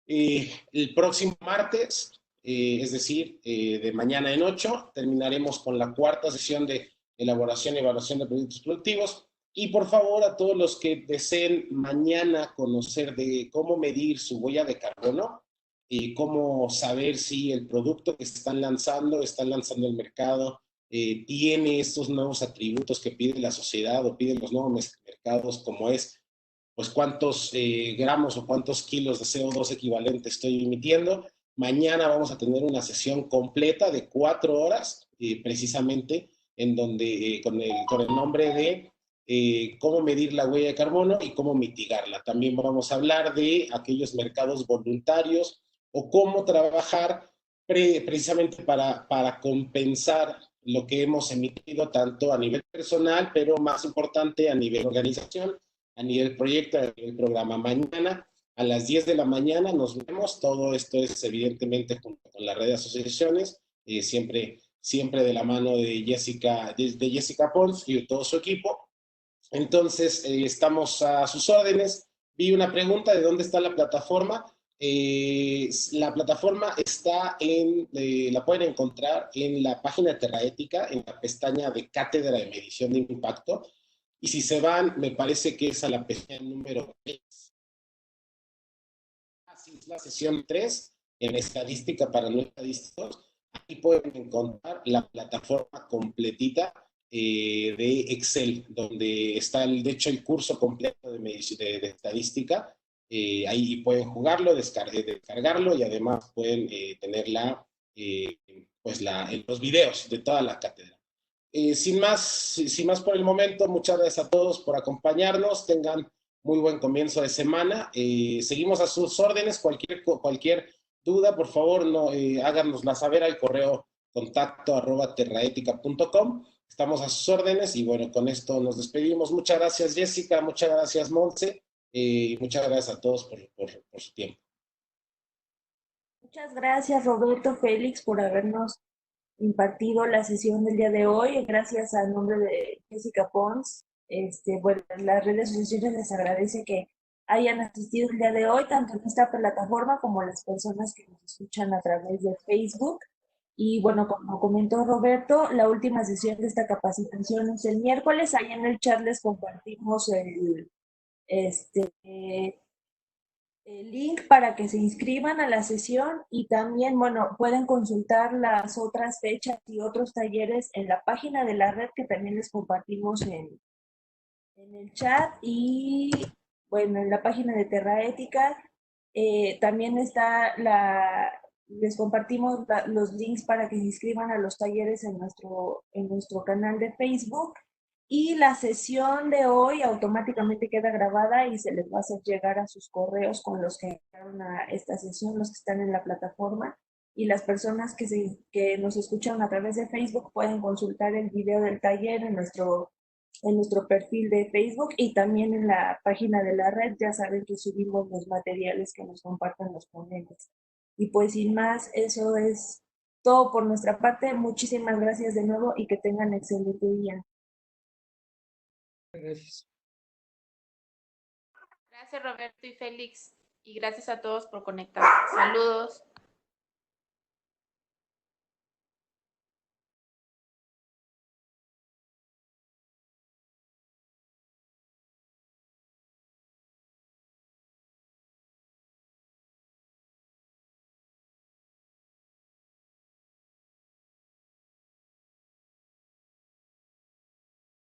El próximo martes, es decir, de mañana en 8, terminaremos con la 4ª sesión de elaboración y evaluación de proyectos productivos. Y por favor, a todos los que deseen mañana conocer de cómo medir su huella de carbono y cómo saber si el producto que están lanzando al mercado, tiene estos nuevos atributos que pide la sociedad o piden los nuevos mercados, como es, pues, cuántos gramos o cuántos kilos de CO2 equivalente estoy emitiendo. Mañana vamos a tener una sesión completa de 4 horas, precisamente, en donde con el nombre de cómo medir la huella de carbono y cómo mitigarla. También vamos a hablar de aquellos mercados voluntarios o cómo trabajar precisamente para compensar lo que hemos emitido tanto a nivel personal, pero más importante a nivel organización, a nivel proyecto, a nivel programa. Mañana a las 10 de la mañana nos vemos. Todo esto es evidentemente junto con la red de asociaciones, siempre de la mano de Jessica Pons y de todo su equipo. Entonces, estamos a sus órdenes. Vi una pregunta de dónde está la plataforma. La plataforma la pueden encontrar en la página de Terraética, en la pestaña de Cátedra de Medición de Impacto. Y si se van, me parece que es a la pestaña número 3. Así es la sesión 3, en estadística para no estadísticos. Aquí pueden encontrar la plataforma completita de Excel, donde está, de hecho, el curso completo de estadística. Ahí pueden jugarlo, descargarlo, y además pueden tener los videos de toda la cátedra. Sin más por el momento, muchas gracias a todos por acompañarnos. Tengan muy buen comienzo de semana. Seguimos a sus órdenes. Cualquier duda, por favor, háganosla saber al correo contacto@terraetica.com. Estamos a sus órdenes y bueno, con esto nos despedimos. Muchas gracias, Jessica. Muchas gracias, Montse. Y muchas gracias a todos por su tiempo.
Muchas gracias, Roberto, Félix, por habernos impartido la sesión del día de hoy. Gracias al nombre de Jessica Pons. Bueno, las redes sociales les agradece que hayan asistido el día de hoy, tanto en esta plataforma como las personas que nos escuchan a través de Facebook. Y bueno, como comentó Roberto, la última sesión de esta capacitación es el miércoles. Ahí en el chat les compartimos este, el link para que se inscriban a la sesión y también, bueno, pueden consultar las otras fechas y otros talleres en la página de la red que también les compartimos en el chat y, bueno, en la página de Terraética. También está les compartimos los links para que se inscriban a los talleres en nuestro canal de Facebook. Y la sesión de hoy automáticamente queda grabada y se les va a hacer llegar a sus correos con los que entraron a esta sesión, los que están en la plataforma. Y las personas que nos escuchan a través de Facebook pueden consultar el video del taller en nuestro perfil de Facebook y también en la página de la red. Ya saben que subimos los materiales que nos compartan los ponentes. Y pues sin más, eso es todo por nuestra parte. Muchísimas gracias de nuevo y que tengan excelente día.
Gracias.
Gracias, Roberto y Félix. Y gracias a todos por conectarse. Saludos.